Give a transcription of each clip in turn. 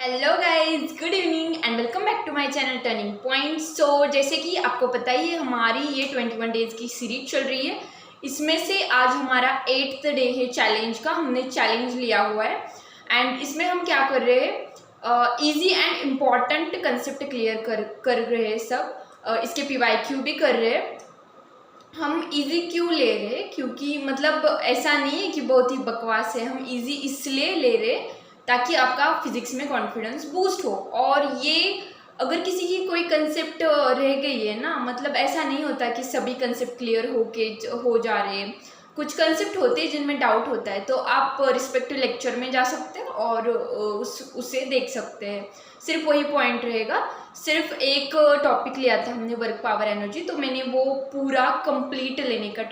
Hello guys, good evening and welcome back to my channel turning point. So जैसे कि आपको पता ही है, हमारी ये 21 डेज़ की सीरीज चल रही है। इसमें से आज हमारा 8th डे है चैलेंज का। हमने चैलेंज लिया हुआ है एंड इसमें हम क्या कर रहे हैं, easy and important concept clear कर रहे हैं सब। इसके PYQ भी कर रहे हैं। हम इजी क्यों ले रहे हैं, क्योंकि मतलब ऐसा नहीं है कि बहुत ही बकवास है। हम इजी इसलिए ले रहे ताकि आपका फिजिक्स में कॉन्फिडेंस बूस्ट हो। और ये अगर किसी की कोई कंसेप्ट रह गई है ना, मतलब ऐसा नहीं होता कि सभी कंसेप्ट क्लियर हो जा रहे हैं। कुछ कंसेप्ट होते हैं जिनमें डाउट होता है, तो आप रिस्पेक्टिव लेक्चर में जा सकते हैं और उसे देख सकते हैं। सिर्फ वही पॉइंट रहेगा। सिर्फ एक टॉपिक लिया था हमने, वर्क पावर एनर्जी, तो मैंने वो पूरा कंप्लीट लेने का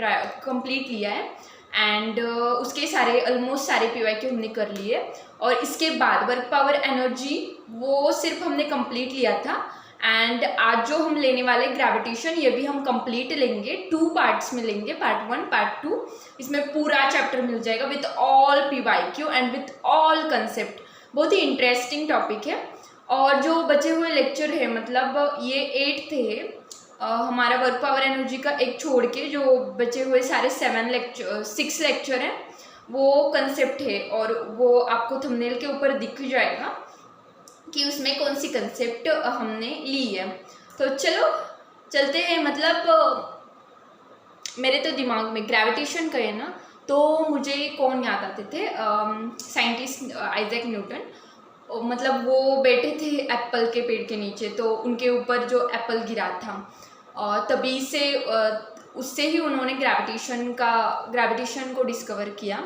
कंप्लीट लिया है एंड उसके सारे ऑलमोस्ट सारे PYQ हमने कर लिए। और इसके बाद वर्क पावर एनर्जी वो सिर्फ हमने कंप्लीट लिया था एंड आज जो हम लेने वाले ग्रेविटेशन, ये भी हम कंप्लीट लेंगे। 2 पार्ट्स में लेंगे, पार्ट 1 पार्ट 2। इसमें पूरा चैप्टर मिल जाएगा with all PYQ and with all concept. बहुत ही इंटरेस्टिंग टॉपिक है। और जो बचे हुए लेक्चर है, मतलब ये 8th है हमारा वर्क पावर एनर्जी का, एक छोड़ के जो बचे हुए सारे 6 लेक्चर हैं वो कंसेप्ट है। और वो आपको थंबनेल के ऊपर दिख जाएगा कि उसमें कौन सी कंसेप्ट हमने ली है। तो चलो चलते हैं। मतलब मेरे तो दिमाग में ग्रेविटेशन का है ना, तो मुझे कौन याद आते थे, साइंटिस्ट आइजैक न्यूटन। मतलब वो बैठे थे एप्पल के पेड़ के नीचे, तो उनके ऊपर जो एप्पल गिरा था, तभी से उससे ही उन्होंने ग्रेविटेशन को डिस्कवर किया।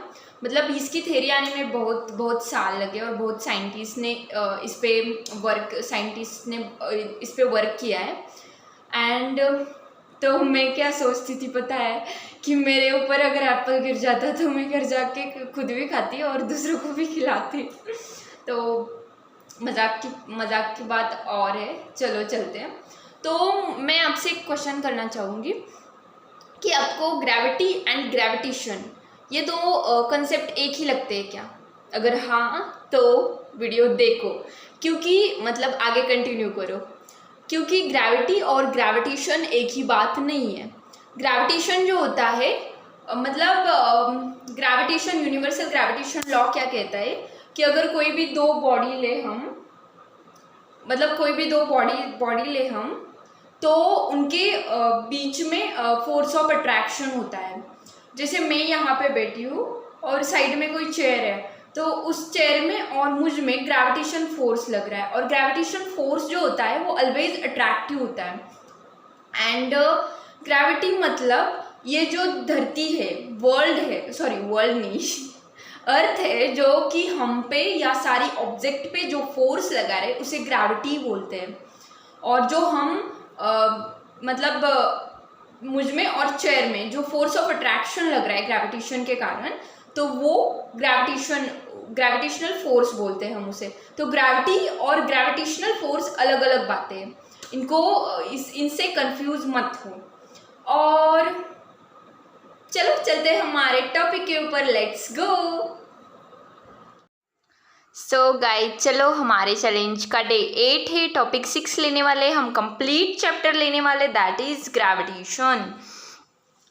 मतलब इसकी थ्योरी आने में बहुत साल लगे और बहुत साइंटिस्ट ने इस पे वर्क किया है। एंड तो मैं क्या सोचती थी पता है, कि मेरे ऊपर अगर एप्पल गिर जाता तो मैं घर जाके खुद भी खाती और दूसरों को भी खिलाती। तो मजाक की बात और है, चलो चलते हैं। तो मैं आपसे एक क्वेश्चन करना चाहूँगी कि आपको ग्रेविटी एंड ग्रेविटेशन, ये दो कंसेप्ट एक ही लगते हैं क्या? अगर हाँ तो वीडियो देखो, क्योंकि मतलब आगे कंटिन्यू करो, क्योंकि ग्रेविटी और ग्रेविटेशन एक ही बात नहीं है। ग्रेविटेशन जो होता है, मतलब ग्रेविटेशन, यूनिवर्सल ग्रेविटेशन लॉ क्या कहता है कि अगर कोई भी दो बॉडी ले हम, मतलब कोई भी दो बॉडी ले हम, तो उनके बीच में फोर्स ऑफ अट्रैक्शन होता है। जैसे मैं यहाँ पे बैठी हूँ और साइड में कोई चेयर है, तो उस चेयर में और मुझ में ग्रेविटेशन फोर्स लग रहा है। और ग्रेविटेशन फोर्स जो होता है वो ऑलवेज अट्रैक्टिव होता है। एंड ग्रेविटी मतलब ये जो धरती है, वर्ल्ड नहीं अर्थ है, जो कि हम पे या सारी ऑब्जेक्ट पे जो फोर्स लगा रहे उसे ग्रेविटी बोलते हैं। और जो हम मतलब मुझ में और चेयर में जो फोर्स ऑफ अट्रैक्शन लग रहा है ग्रेविटेशन के कारण, तो वो ग्रेविटेशनल फोर्स बोलते हैं हम उसे। तो ग्रेविटी और ग्रेविटेशनल फोर्स अलग अलग बातें हैं, इनसे कंफ्यूज मत हो। और चलो चलते हैं हमारे टॉपिक के ऊपर, लेट्स गो। सो गाइज, चलो हमारे चैलेंज का डे 8 है। टॉपिक 6 लेने वाले हम, कंप्लीट चैप्टर लेने वाले, दैट इज ग्रेविटेशन।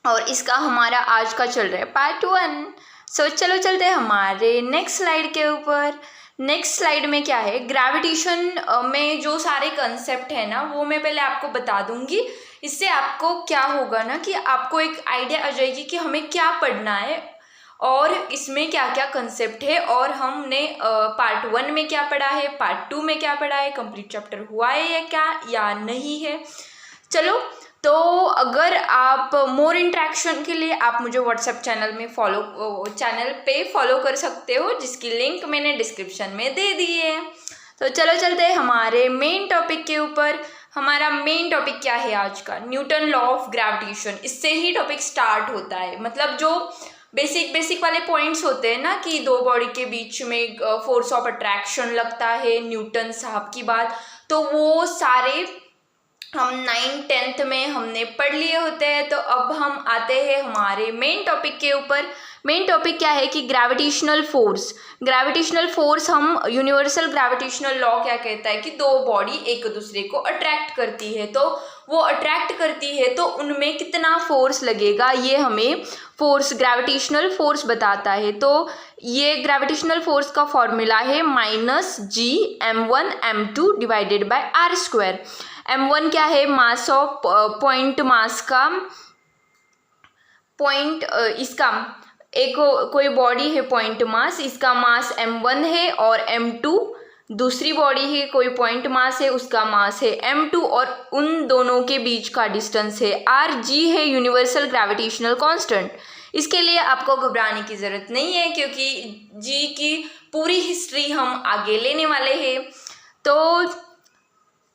और इसका हमारा आज का चल रहा है पार्ट 1। सो चलो चलते हैं हमारे नेक्स्ट स्लाइड के ऊपर। नेक्स्ट स्लाइड में क्या है, ग्रेविटेशन में जो सारे कंसेप्ट है ना, वो मैं पहले आपको बता दूंगी। इससे आपको क्या होगा ना, कि आपको एक आइडिया आ जाएगी कि हमें क्या पढ़ना है और इसमें क्या क्या कंसेप्ट है, और हमने पार्ट 1 में क्या पढ़ा है, पार्ट 2 में क्या पढ़ा है, कंप्लीट चैप्टर हुआ है या नहीं है। चलो, तो अगर आप मोर इंटरेक्शन के लिए आप मुझे व्हाट्सएप चैनल पे फॉलो कर सकते हो, जिसकी लिंक मैंने डिस्क्रिप्शन में दे दी है। तो चलो चलते हैं हमारे मेन टॉपिक के ऊपर। हमारा मेन टॉपिक क्या है आज का, न्यूटन लॉ ऑफ ग्रेविटेशन। इससे ही टॉपिक स्टार्ट होता है। मतलब जो बेसिक वाले पॉइंट्स होते हैं ना, कि दो बॉडी के बीच में फोर्स ऑफ अट्रैक्शन लगता है, न्यूटन साहब की बात, तो वो सारे हम 9th-10th में हमने पढ़ लिए होते हैं। तो अब हम आते हैं हमारे मेन टॉपिक के ऊपर। मेन टॉपिक क्या है कि ग्रेविटेशनल फोर्स। ग्रेविटेशनल फोर्स, हम यूनिवर्सल ग्रेविटेशनल लॉ क्या कहता है कि दो बॉडी एक दूसरे को अट्रैक्ट करती है, तो वो अट्रैक्ट करती है तो उनमें कितना फोर्स लगेगा, ये हमें फोर्स, ग्रेविटेशनल फोर्स बताता है। तो ये ग्रेविटेशनल फोर्स का फॉर्मूला है -G(m1m2) divided by r²। m1 क्या है, मास ऑफ पॉइंट, मास का पॉइंट, इसका एक कोई बॉडी है पॉइंट मास, इसका मास m1 है, और m2 दूसरी बॉडी है कोई पॉइंट मास है, उसका मास है m2, और उन दोनों के बीच का डिस्टेंस है r। g है यूनिवर्सल ग्रेविटेशनल कांस्टेंट। इसके लिए आपको घबराने की ज़रूरत नहीं है क्योंकि g की पूरी हिस्ट्री हम आगे लेने वाले हैं। तो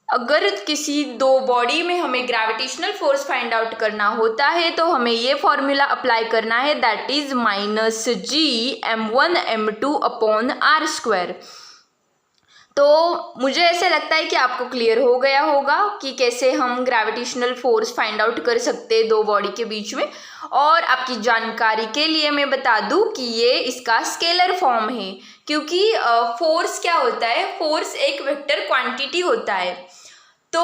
अगर किसी दो बॉडी में हमें ग्रेविटेशनल फोर्स फाइंड आउट करना होता है तो हमें ये फॉर्मूला अप्लाई करना है, दैट इज -G(m1m2)/r²। तो मुझे ऐसे लगता है कि आपको क्लियर हो गया होगा कि कैसे हम ग्रेविटेशनल फोर्स फाइंड आउट कर सकते हैं दो बॉडी के बीच में। और आपकी जानकारी के लिए मैं बता दूं कि ये इसका स्केलर फॉर्म है, क्योंकि फोर्स क्या होता है, फोर्स एक वेक्टर क्वांटिटी होता है। तो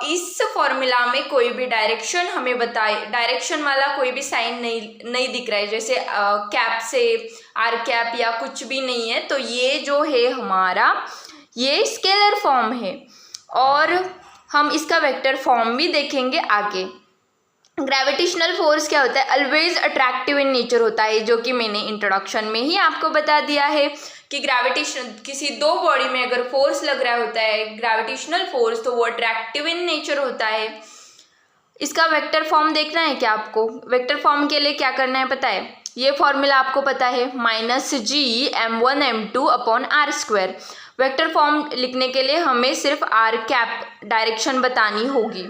इस फॉर्मूला में कोई भी डायरेक्शन हमें बताए, डायरेक्शन वाला कोई भी साइन नहीं दिख रहा है, जैसे कैप से आर कैप या कुछ भी नहीं है। तो ये जो है हमारा, ये स्केलर फॉर्म है, और हम इसका वेक्टर फॉर्म भी देखेंगे आगे। ग्रेविटेशनल फोर्स क्या होता है, ऑलवेज अट्रैक्टिव इन नेचर होता है, जो कि मैंने इंट्रोडक्शन में ही आपको बता दिया है कि ग्रेविटेशन, किसी दो बॉडी में अगर फोर्स लग रहा होता है ग्रेविटेशनल फोर्स, तो वो अट्रैक्टिव इन नेचर होता है। इसका वेक्टर फॉर्म देखना है क्या आपको? वेक्टर फॉर्म के लिए क्या करना है पता है, ये फॉर्मूला आपको पता है -G(m1m2)/r²। वेक्टर फॉर्म लिखने के लिए हमें सिर्फ r कैप डायरेक्शन बतानी होगी।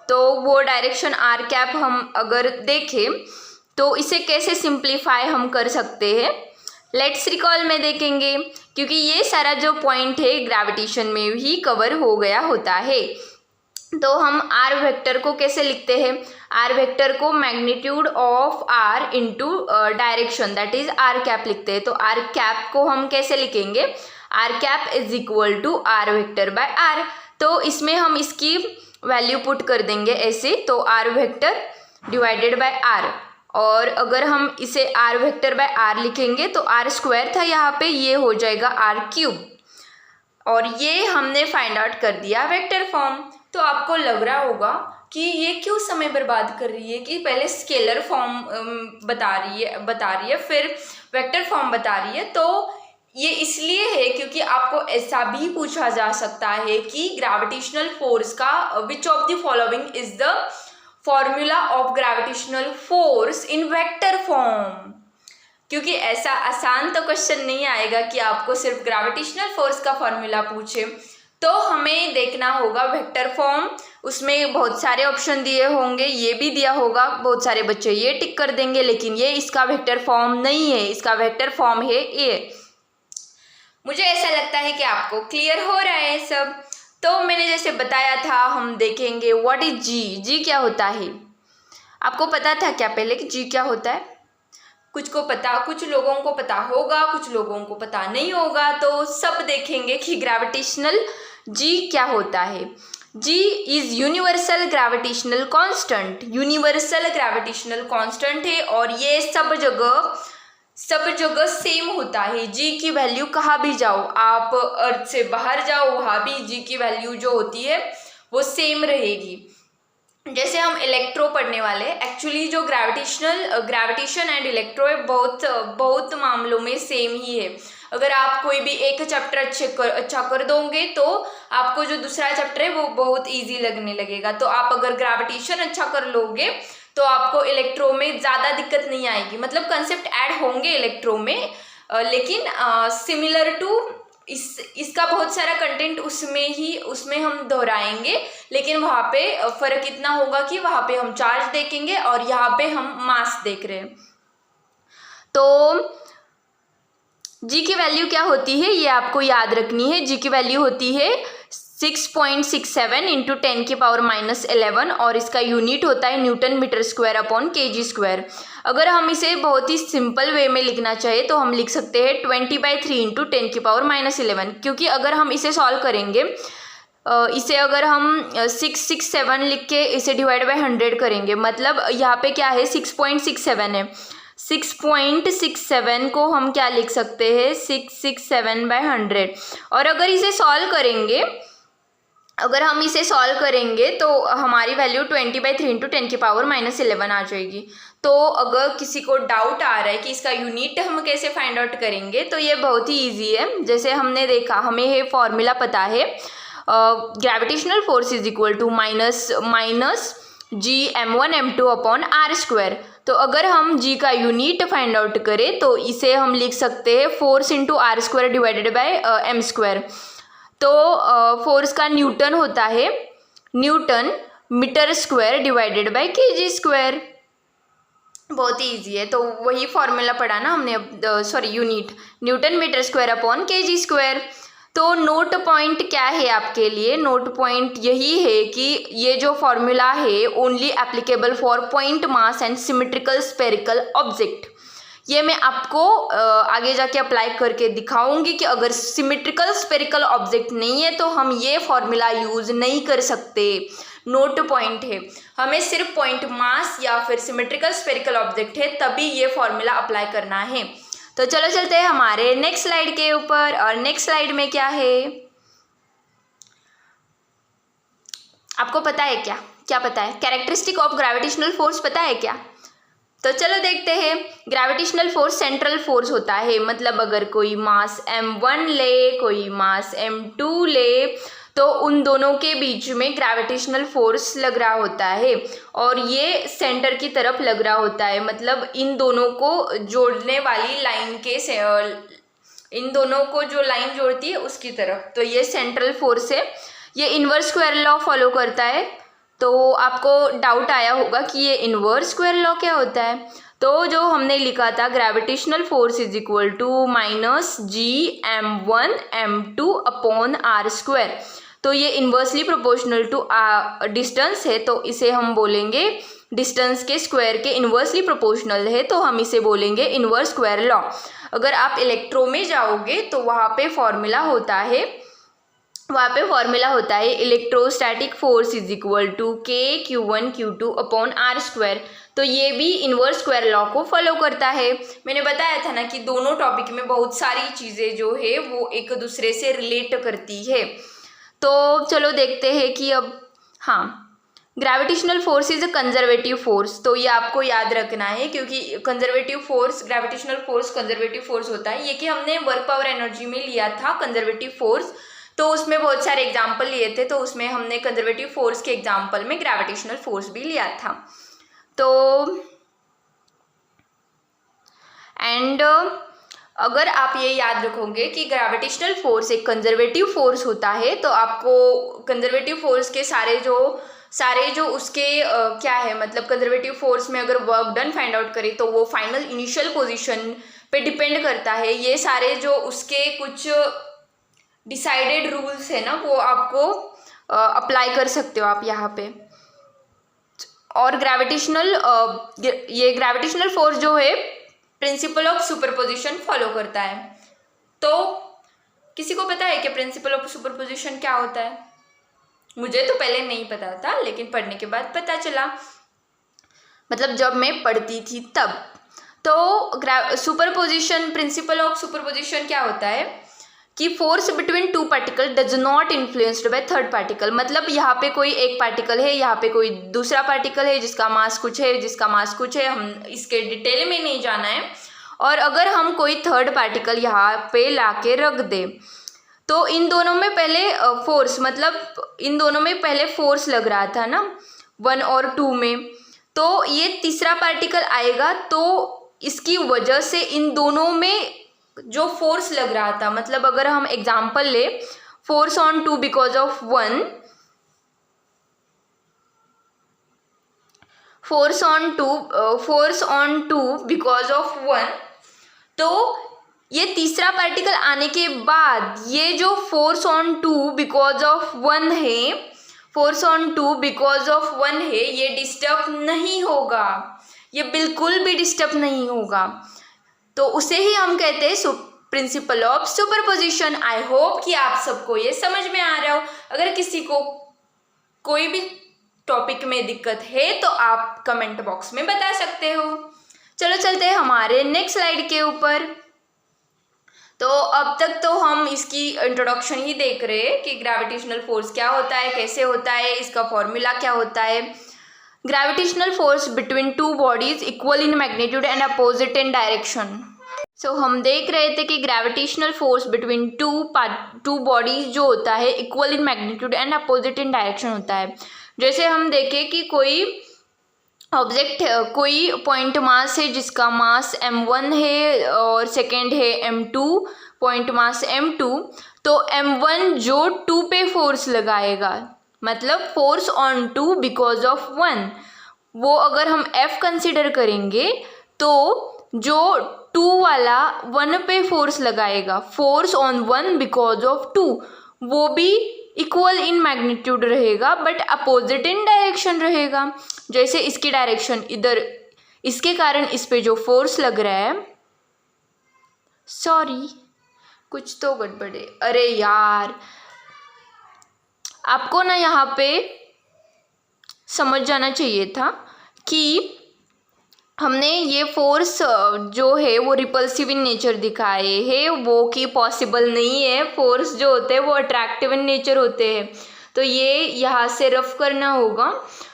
तो वो डायरेक्शन r कैप हम अगर देखें तो इसे कैसे सिंप्लीफाई हम कर सकते हैं, लेट्स रिकॉल में देखेंगे, क्योंकि ये सारा जो पॉइंट है ग्रेविटेशन में भी कवर हो गया होता है। तो हम r वेक्टर को कैसे लिखते हैं, r वेक्टर को magnitude of r into direction, that is r cap लिखते हैं। तो r कैप को हम कैसे लिखेंगे, r cap is equal to r vector by r। तो इसमें हम इसकी वैल्यू पुट कर देंगे ऐसे, तो r vector divided by r, और अगर हम इसे r वेक्टर बाय r लिखेंगे तो r² था यहाँ पे, ये हो जाएगा r³। और ये हमने फाइंड आउट कर दिया वेक्टर फॉर्म। तो आपको लग रहा होगा कि ये क्यों समय बर्बाद कर रही है कि पहले स्केलर फॉर्म बता रही है फिर वेक्टर फॉर्म बता रही है। तो ये इसलिए है क्योंकि आपको ऐसा भी पूछा जा सकता है कि ग्रेविटेशनल फोर्स का which of the following is the formula of gravitational force in vector form. क्योंकि ऐसा आसान तो क्वेश्चन नहीं आएगा कि आपको सिर्फ ग्रेविटेशनल फोर्स का फॉर्मूला पूछे, तो हमें देखना होगा वेक्टर फॉर्म। उसमें बहुत सारे ऑप्शन दिए होंगे, ये भी दिया होगा, बहुत सारे बच्चे ये टिक कर देंगे, लेकिन ये इसका वेक्टर फॉर्म नहीं है, इसका वेक्टर फॉर्म है ये। मुझे ऐसा लगता है कि आपको क्लियर हो रहा है सब। तो मैंने जैसे बताया था, हम देखेंगे व्हाट इज जी। जी क्या होता है, आपको पता था क्या पहले कि जी क्या होता है? कुछ लोगों को पता होगा, कुछ लोगों को पता नहीं होगा। तो सब देखेंगे कि ग्रेविटेशनल जी क्या होता है। G is universal gravitational constant, universal gravitational constant है, और ये सब जगह सेम होता है। जी की वैल्यू कहाँ भी जाओ, आप अर्थ से बाहर जाओ, वहाँ भी जी की वैल्यू जो होती है वो सेम रहेगी। जैसे हम इलेक्ट्रो पढ़ने वाले, एक्चुअली जो ग्रेविटेशन एंड इलेक्ट्रो है बहुत मामलों में सेम ही है। अगर आप कोई भी एक चैप्टर अच्छा कर दोगे तो आपको जो दूसरा चैप्टर है वो बहुत इजी लगने लगेगा। तो आप अगर ग्रेविटेशन अच्छा कर लोगे तो आपको इलेक्ट्रो में ज़्यादा दिक्कत नहीं आएगी, मतलब कंसेप्ट ऐड होंगे इलेक्ट्रो में, लेकिन सिमिलर टू इसका बहुत सारा कंटेंट उसमें हम दोहराएंगे, लेकिन वहाँ पे फ़र्क इतना होगा कि वहाँ पे हम चार्ज देखेंगे और यहाँ पे हम मास देख रहे हैं। तो जी की वैल्यू क्या होती है ये आपको याद रखनी है। जी की वैल्यू होती है 6.67 इंटू 10⁻11 और इसका यूनिट होता है newton metre square upon KG square. अगर हम इसे बहुत ही सिंपल वे में लिखना चाहे तो हम लिख सकते हैं 20/3 इंटू 10⁻11, क्योंकि अगर हम इसे सॉल्व करेंगे, इसे अगर हम 667 लिख के इसे डिवाइड बाय 100 करेंगे, मतलब यहाँ पे क्या है 6.67 है। 6.67 को हम क्या लिख सकते हैं 667/100। और अगर इसे सॉल्व करेंगे, अगर हम इसे सॉल्व करेंगे तो हमारी वैल्यू 20/3 इंटू 10⁻11 आ जाएगी। तो अगर किसी को डाउट आ रहा है कि इसका यूनिट हम कैसे फाइंड आउट करेंगे, तो ये बहुत ही इजी है। जैसे हमने देखा, हमें ये फॉर्मूला पता है, gravitational force is equal to minus Gm1m2 upon r²। तो अगर हम g का यूनिट फाइंड आउट करें तो इसे हम लिख सकते हैं force into r² divided by m²। तो फोर्स का न्यूटन होता है newton metre square divided by KG square. बहुत ही ईजी है। तो वही फॉर्मूला पढ़ा ना हमने, sorry unit newton metre square upon KG square. तो नोट पॉइंट क्या है आपके लिए? नोट पॉइंट यही है कि ये जो फॉर्मूला है only applicable for point mass and symmetrical spherical object. ये मैं आपको आगे जाके अप्लाई करके दिखाऊंगी कि अगर सिमेट्रिकल स्फेरिकल ऑब्जेक्ट नहीं है तो हम ये फॉर्मूला यूज़ नहीं कर सकते। नोट पॉइंट है, हमें सिर्फ पॉइंट मास या फिर सिमेट्रिकल स्फेरिकल ऑब्जेक्ट है तभी ये फॉर्मूला अप्लाई करना है। तो चलो चलते हैं हमारे नेक्स्ट स्लाइड के ऊपर। और नेक्स्ट स्लाइड में क्या है, आपको पता है क्या? क्या पता है? कैरेक्टरिस्टिक ऑफ ग्रेविटेशनल फोर्स पता है क्या? तो चलो देखते हैं। ग्रेविटेशनल फोर्स सेंट्रल फोर्स होता है, मतलब अगर कोई मास m1 ले, कोई मास m2 ले, तो उन दोनों के बीच में ग्रेविटेशनल फोर्स लग रहा होता है और ये सेंटर की तरफ लग रहा होता है, मतलब इन दोनों को जोड़ने वाली लाइन के इन दोनों को जो लाइन जोड़ती है उसकी तरफ। तो ये सेंट्रल फोर्स है। ये इनवर्स स्क्वायर लॉ फॉलो करता है। तो आपको डाउट आया होगा कि ये इनवर्स स्क्वायर लॉ क्या होता है। तो जो हमने लिखा था gravitational force is equal to minus Gm1m2 upon r²। तो ये इन्वर्सली प्रोपोर्शनल टू डिस्टेंस है, तो इसे हम बोलेंगे डिस्टेंस के स्क्वायर के इन्वर्सली प्रोपोर्शनल है, तो हम इसे बोलेंगे इन्वर्स स्क्वायर लॉ। अगर आप इलेक्ट्रो में जाओगे तो वहाँ पे फॉर्मूला होता है, electrostatic force is equal to K(Q1Q2) upon r²। तो ये भी इन्वर्स स्क्वायर लॉ को फॉलो करता है। मैंने बताया था ना कि दोनों टॉपिक में बहुत सारी चीज़ें जो है वो एक दूसरे से रिलेट करती है। तो चलो देखते हैं कि अब हाँ, gravitational force is a conservative force. तो ये आपको याद रखना है, क्योंकि conservative force, gravitational force conservative force होता है। ये कि हमने वर्क पावर एनर्जी में लिया था कंजर्वेटिव फोर्स, तो उसमें बहुत सारे एग्जाम्पल लिए थे, तो उसमें हमने कंजर्वेटिव फोर्स के एग्जाम्पल में ग्रेविटेशनल फोर्स भी लिया था। तो अगर आप ये याद रखोगे कि ग्रेविटेशनल फोर्स एक कंजर्वेटिव फोर्स होता है, तो आपको कंजर्वेटिव फोर्स के सारे जो उसके क्या है, मतलब कंजर्वेटिव फोर्स में अगर वर्क डन फाइंड आउट करें तो वो फाइनल इनिशियल पोजीशन पे डिपेंड करता है। ये सारे जो उसके कुछ डिसाइडेड रूल्स है ना, वो आपको अप्लाई कर सकते हो आप यहाँ पे। और ये ग्रेविटेशनल फोर्स जो है प्रिंसिपल ऑफ सुपरपोजिशन फॉलो करता है। तो किसी को पता है कि प्रिंसिपल ऑफ सुपरपोजिशन क्या होता है? मुझे तो पहले नहीं पता था, लेकिन पढ़ने के बाद पता चला, मतलब जब मैं पढ़ती थी तब। तो सुपरपोजिशन, प्रिंसिपल ऑफ सुपरपोजिशन क्या होता है कि force between to particle does not influenced by third particle. मतलब यहाँ पे कोई एक पार्टिकल है, यहाँ पे कोई दूसरा पार्टिकल है जिसका मास कुछ है, जिसका मास कुछ है, हम इसके डिटेल में नहीं जाना है। और अगर हम कोई थर्ड पार्टिकल यहाँ पे लाके रख दे तो इन दोनों में पहले फोर्स, मतलब इन दोनों में पहले फोर्स लग रहा था ना 1 और 2 में, तो ये तीसरा पार्टिकल आएगा तो इसकी वजह से इन दोनों में जो फोर्स लग रहा था, मतलब अगर हम एग्जांपल ले, force on 2 because of 1, force on 2 because of 1, तो ये तीसरा पार्टिकल आने के बाद ये जो force on two because of one है, force on two because of one है, ये डिस्टर्ब नहीं होगा, ये बिल्कुल भी डिस्टर्ब नहीं होगा। तो उसे ही हम कहते हैं principle of superposition. I hope कि आप सबको ये समझ में आ रहा हो। अगर किसी को कोई भी टॉपिक में दिक्कत है तो आप कमेंट बॉक्स में बता सकते हो। चलो चलते हैं हमारे नेक्स्ट स्लाइड के ऊपर। तो अब तक तो हम इसकी इंट्रोडक्शन ही देख रहे हैं कि ग्रेविटेशनल फोर्स क्या होता है, कैसे होता है, इसका फॉर्मूला क्या होता है। Gravitational force between two bodies equal in magnitude and opposite in direction. So हम देख रहे थे कि gravitational force between two bodies जो होता है equal in magnitude and opposite in direction होता है। जैसे हम देखें कि कोई ऑब्जेक्ट, कोई पॉइंट मास है जिसका मास m1 है और सेकेंड है m2, पॉइंट मास m2, तो m1 जो 2 पे फोर्स लगाएगा, मतलब फोर्स ऑन 2 बिकॉज ऑफ 1, वो अगर हम F कंसिडर करेंगे तो जो 2 वाला 1 पे फोर्स लगाएगा, फोर्स ऑन 1 बिकॉज ऑफ 2, वो भी इक्वल इन मैग्नीट्यूड रहेगा बट अपोजिट इन डायरेक्शन रहेगा। जैसे इसकी डायरेक्शन इधर, इसके कारण इस पे जो फोर्स लग रहा है, सॉरी कुछ तो गड़बड़ है, अरे यार आपको ना यहाँ पे समझ जाना चाहिए था कि हमने ये फोर्स जो है वो रिपल्सिव इन नेचर दिखाए है, वो कि पॉसिबल नहीं है। फोर्स जो होते हैं वो अट्रैक्टिव इन नेचर होते हैं। तो ये यहाँ से रफ करना होगा,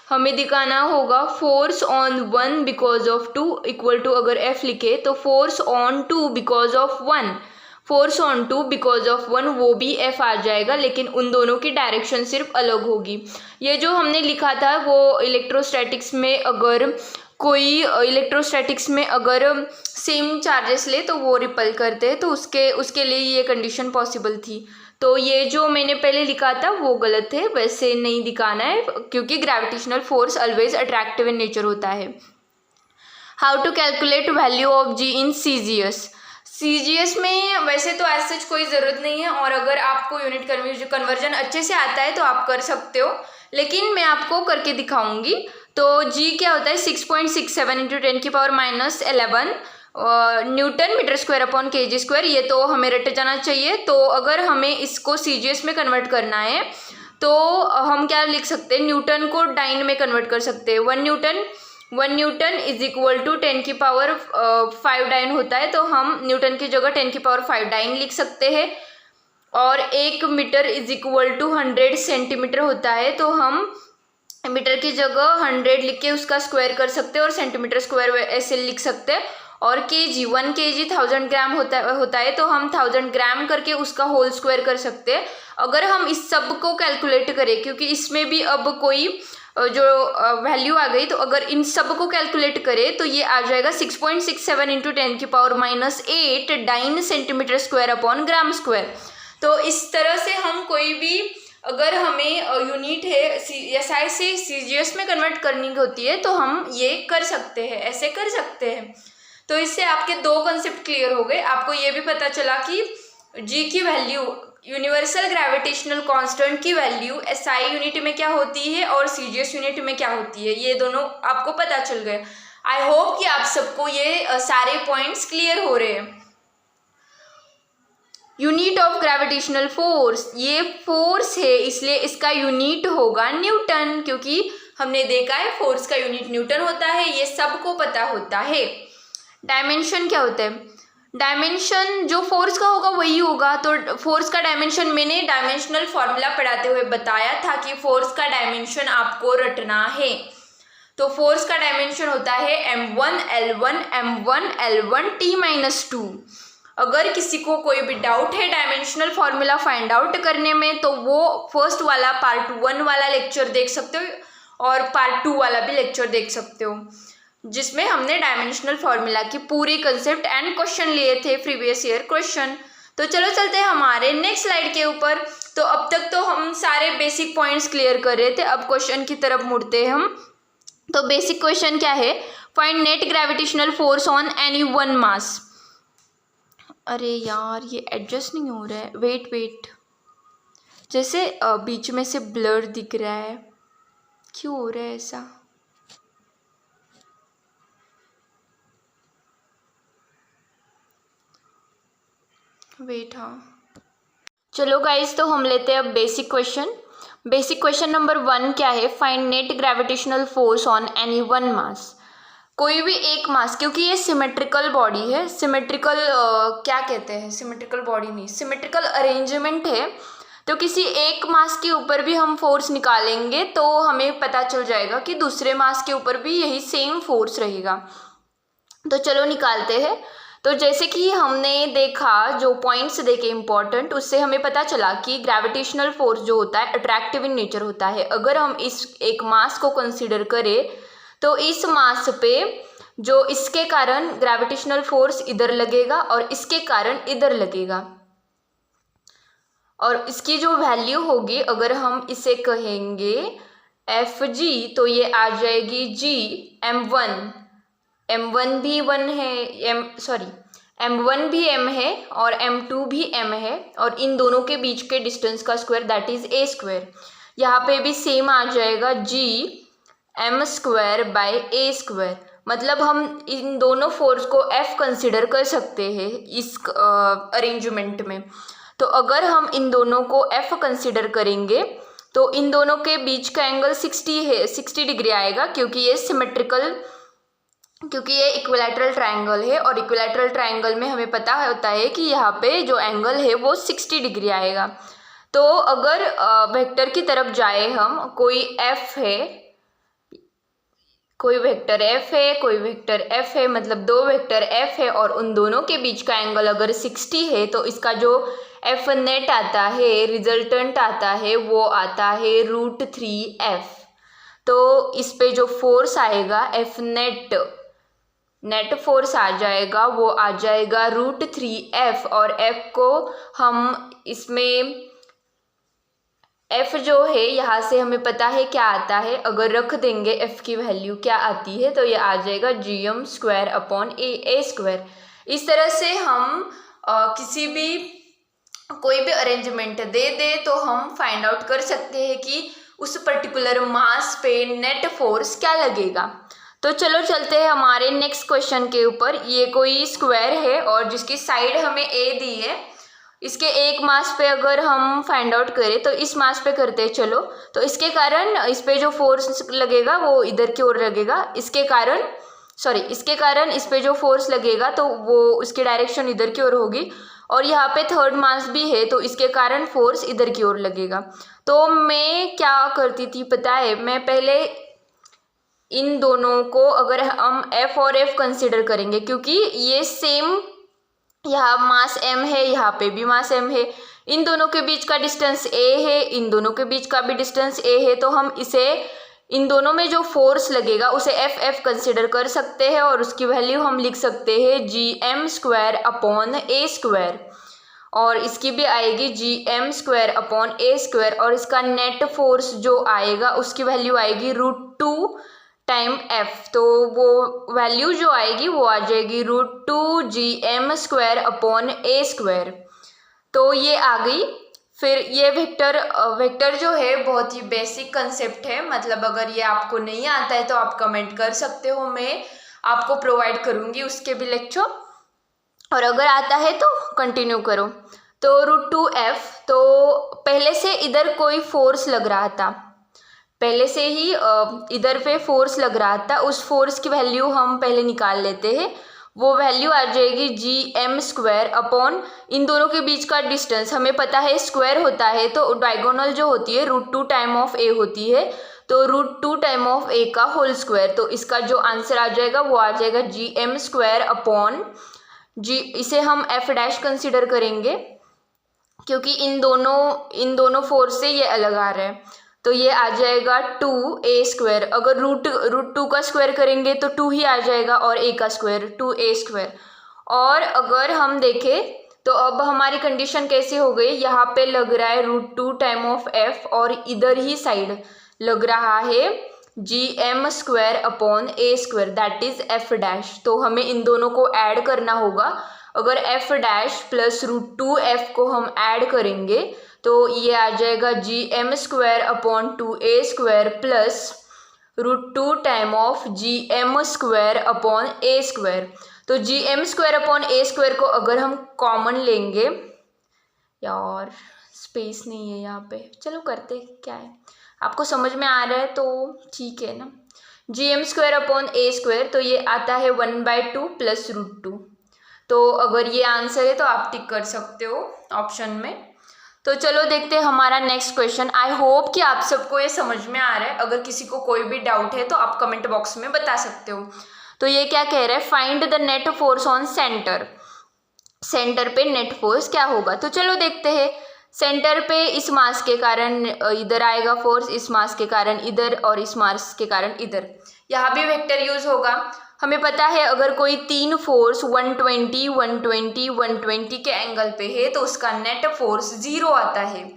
हमें दिखाना होगा force on 1 because of 2 equal to, अगर F लिखे तो force on 2 because of 1, force on 2 because of 1 वो भी F आ जाएगा, लेकिन उन दोनों की डायरेक्शन सिर्फ अलग होगी। ये जो हमने लिखा था वो इलेक्ट्रोस्टैटिक्स में, अगर कोई इलेक्ट्रोस्टैटिक्स में अगर सेम चार्जेस ले तो वो रिपल करते हैं, तो उसके लिए ये कंडीशन पॉसिबल थी। तो ये जो मैंने पहले लिखा था वो गलत है, वैसे नहीं दिखाना है क्योंकि gravitational force always attractive in nature होता है। How to calculate value of G in CGS में वैसे तो ऐसा कोई ज़रूरत नहीं है, और अगर आपको यूनिट कन्वर्जन अच्छे से आता है तो आप कर सकते हो, लेकिन मैं आपको करके दिखाऊंगी। तो G क्या होता है 6.67 into 10⁻11 newton metre square upon kg square. ये तो हमें रट जाना चाहिए। तो अगर हमें इसको CGS में कन्वर्ट करना है तो हम क्या लिख सकते हैं, न्यूटन को डाइन में कन्वर्ट कर सकते हैं। 1 newton is equal to 10⁵ dyne होता है, तो हम न्यूटन की जगह 10⁵ डाइन लिख सकते हैं। और 1 metre is equal to 100 centimetre होता है, तो हम मीटर की जगह 100 लिख के उसका स्क्वायर कर सकते हैं और सेंटीमीटर स्क्वायर ऐसे लिख सकते हैं। और kg 1 kg 1000 ग्राम होता है, तो हम 1000 ग्राम करके उसका होल स्क्वायर कर सकते हैं। अगर हम इस सब को कैलकुलेट करें, क्योंकि इसमें भी अब कोई जो वैल्यू आ गई, तो अगर इन सब को कैलकुलेट करें तो ये आ जाएगा 6.67 into 10⁻8 dyne centimetre square upon gram square. तो इस तरह से हम कोई भी, अगर हमें यूनिट है SI से CGS में कन्वर्ट करनी होती है तो हम ये कर सकते हैं, ऐसे कर सकते हैं। तो इससे आपके 2 कंसेप्ट क्लियर हो गए। आपको ये भी पता चला कि G की वैल्यू, यूनिवर्सल ग्रेविटेशनल कांस्टेंट की वैल्यू SI यूनिट में क्या होती है और CGS यूनिट में क्या होती है, ये दोनों आपको पता चल गए। आई होप कि आप सबको ये सारे पॉइंट्स क्लियर हो रहे हैं। यूनिट ऑफ ग्रेविटेशनल फोर्स, ये फोर्स है इसलिए इसका यूनिट होगा न्यूटन, क्योंकि हमने देखा है फोर्स का यूनिट न्यूटन होता है, ये सबको पता होता है। डायमेंशन क्या होता है, डायमेंशन जो फोर्स का होगा वही होगा। तो फोर्स का डायमेंशन मैंने डायमेंशनल फॉर्मूला पढ़ाते हुए बताया था कि फोर्स का डायमेंशन आपको रटना है। तो फोर्स का डायमेंशन होता है m1 L1 m1 L1 T-2। अगर किसी को कोई भी डाउट है डायमेंशनल फॉर्मूला फाइंड आउट करने में, तो वो फर्स्ट वाला पार्ट 1 वाला लेक्चर देख सकते हो और पार्ट 2 वाला भी लेक्चर देख सकते हो, जिसमें हमने डायमेंशनल फार्मूला की पूरी कंसेप्ट एंड क्वेश्चन लिए थे, प्रीवियस ईयर क्वेश्चन। तो चलो चलते हैं हमारे नेक्स्ट स्लाइड के ऊपर। तो अब तक तो हम सारे बेसिक पॉइंट्स क्लियर कर रहे थे, अब क्वेश्चन की तरफ मुड़ते हैं हम। तो बेसिक क्वेश्चन क्या है, find net gravitational force on any one mass. अरे यार ये एडजस्ट नहीं हो रहा है, वेट वेट, जैसे बीच में से ब्लर दिख रहा है, क्यों हो रहा है ऐसा? वेट, हाँ चलो गाइस, तो हम लेते हैं अब basic question. Basic question number 1 क्या है? Find net gravitational force on any one mass. कोई भी एक मास, क्योंकि ये सिमेट्रिकल बॉडी है, सिमेट्रिकल क्या कहते हैं, सिमेट्रिकल बॉडी नहीं, सिमेट्रिकल अरेंजमेंट है, तो किसी एक मास के ऊपर भी हम फोर्स निकालेंगे तो हमें पता चल जाएगा कि दूसरे मास के ऊपर भी यही सेम फोर्स रहेगा। तो चलो निकालते हैं। तो जैसे कि हमने देखा, जो पॉइंट्स देखे इंपॉर्टेंट, उससे हमें पता चला कि ग्रेविटेशनल फोर्स जो होता है अट्रैक्टिव इन नेचर होता है। अगर हम इस एक मास को कंसीडर करें तो इस मास पे जो इसके कारण ग्रेविटेशनल फोर्स इधर लगेगा और इसके कारण इधर लगेगा, और इसकी जो वैल्यू होगी अगर हम इसे कहेंगे एफ जी, तो ये आ जाएगी जी m1। m1 भी 1 है, m1 भी m है और m2 भी m है, और इन दोनों के बीच के डिस्टेंस का square that is a square. यहाँ पे भी सेम आ जाएगा g m square by a square. मतलब हम इन दोनों फोर्स को f कंसिडर कर सकते हैं इस अरेंजमेंट में। तो अगर हम इन दोनों को f कंसिडर करेंगे तो इन दोनों के बीच का एंगल 60 है, 60 डिग्री आएगा, क्योंकि ये इक्विलैटरल ट्रायंगल है, और इक्विलैटरल ट्रायंगल में हमें पता होता है कि यहाँ पे जो एंगल है वो 60 डिग्री आएगा। तो अगर वेक्टर की तरफ जाए हम, कोई f है, कोई वेक्टर f है, कोई वेक्टर f है, मतलब दो वेक्टर f है और उन दोनों के बीच का एंगल अगर 60 है, तो इसका जो f नेट आता है, रिजल्टेंट आता है, वो आता है √3f। तो इस पे जो फोर्स आएगा f नेट फोर्स आ जाएगा, वो आ जाएगा √3f, और f को हम इसमें f जो है यहाँ से हमें पता है क्या आता है, अगर रख देंगे f की वैल्यू क्या आती है, तो ये आ जाएगा gm square upon a square. इस तरह से हम कोई भी अरेंजमेंट दे दे तो हम फाइंड आउट कर सकते हैं कि उस पर्टिकुलर मास पे नेट फोर्स क्या लगेगा। तो चलो चलते हैं हमारे नेक्स्ट क्वेश्चन के ऊपर। ये कोई स्क्वायर है और जिसकी साइड हमें a दी है, इसके एक मास पे अगर हम फाइंड आउट करें तो इस मास पे करते हैं। चलो, तो इसके कारण इस पे जो फोर्स लगेगा वो इधर की ओर लगेगा, इसके कारण इस पे जो फोर्स लगेगा तो वो उसकी डायरेक्शन इधर की ओर होगी, और यहाँ पे थर्ड मास भी है तो इसके कारण फोर्स इधर की ओर लगेगा। तो मैं क्या करती थी पता है, मैं पहले इन दोनों को अगर हम f और f कंसिडर करेंगे, क्योंकि ये सेम, यहाँ मास m है, यहाँ पे भी मास m है, इन दोनों के बीच का डिस्टेंस a है, इन दोनों के बीच का भी डिस्टेंस a है, तो हम इसे इन दोनों में जो फोर्स लगेगा उसे f कंसिडर कर सकते हैं, और उसकी वैल्यू हम लिख सकते हैं gm square upon a square, और इसकी भी आएगी gm square upon a square, और इसका नेट फोर्स जो आएगा उसकी वैल्यू आएगी √2 टाइम f। तो वो वैल्यू जो आएगी वो आ जाएगी √2 gm square upon a square. तो ये आ गई। फिर ये वेक्टर जो है बहुत ही बेसिक कंसेप्ट है, मतलब अगर ये आपको नहीं आता है तो आप कमेंट कर सकते हो, मैं आपको प्रोवाइड करूँगी उसके भी लेक्चर, और अगर आता है तो कंटिन्यू करो। तो √2f, तो पहले से इधर कोई फोर्स लग रहा था, पहले से ही इधर पे फोर्स लग रहा था, उस फोर्स की वैल्यू हम पहले निकाल लेते हैं। वो वैल्यू आ जाएगी gm स्क्वायर अपॉन इन दोनों के बीच का डिस्टेंस, हमें पता है स्क्वायर होता है तो डायगोनल जो होती है √2 टाइम ऑफ a होती है, तो √2 टाइम ऑफ a का होल स्क्वायर। तो इसका जो आंसर आ जाएगा वो आ जाएगा gm स्क्वायर अपॉन इसे हम f' कंसिडर करेंगे, क्योंकि इन दोनों फोर्स से ये अलग आ रहा है, तो ये आ जाएगा 2a स्क्वायर। अगर √2 का स्क्वायर करेंगे तो 2 ही आ जाएगा, और a का स्क्वायर 2a स्क्वायर। और अगर हम देखें तो अब हमारी कंडीशन कैसी हो गई, यहाँ पे लग रहा है √2 टाइम ऑफ f, और इधर ही साइड लग रहा है gm square upon a square that is f'। तो हमें इन दोनों को ऐड करना होगा। अगर एफ डैश प्लस √2f को हम ऐड करेंगे तो ये आ जाएगा gm² upon 2a² plus √2 time of gm² upon a²। तो gm² अपॉन a² को अगर हम कॉमन लेंगे, यार स्पेस नहीं है यहाँ पे, चलो करते क्या है, आपको समझ में आ रहा है तो ठीक है ना। gm² अपॉन a², तो ये आता है 1/2 प्लस √2। तो अगर ये आंसर है तो आप टिक कर सकते हो ऑप्शन में। तो चलो देखते हैं हमारा नेक्स्ट क्वेश्चन। आई होप कि आप सबको ये समझ में आ रहा है। अगर किसी को कोई भी डाउट है तो आप कमेंट बॉक्स में बता सकते हो। तो ये क्या कह रहा है, find the net force on centre. Centre पे नेट फोर्स क्या होगा, तो चलो देखते हैं। सेंटर पे इस मास के कारण इधर आएगा फोर्स, इस मास के कारण इधर, और इस मास के कारण इधर। यहाँ भी वेक्टर यूज होगा। हमें पता है अगर कोई तीन फोर्स 120, 120, 120 के एंगल पे है तो उसका नेट फोर्स 0 आता है।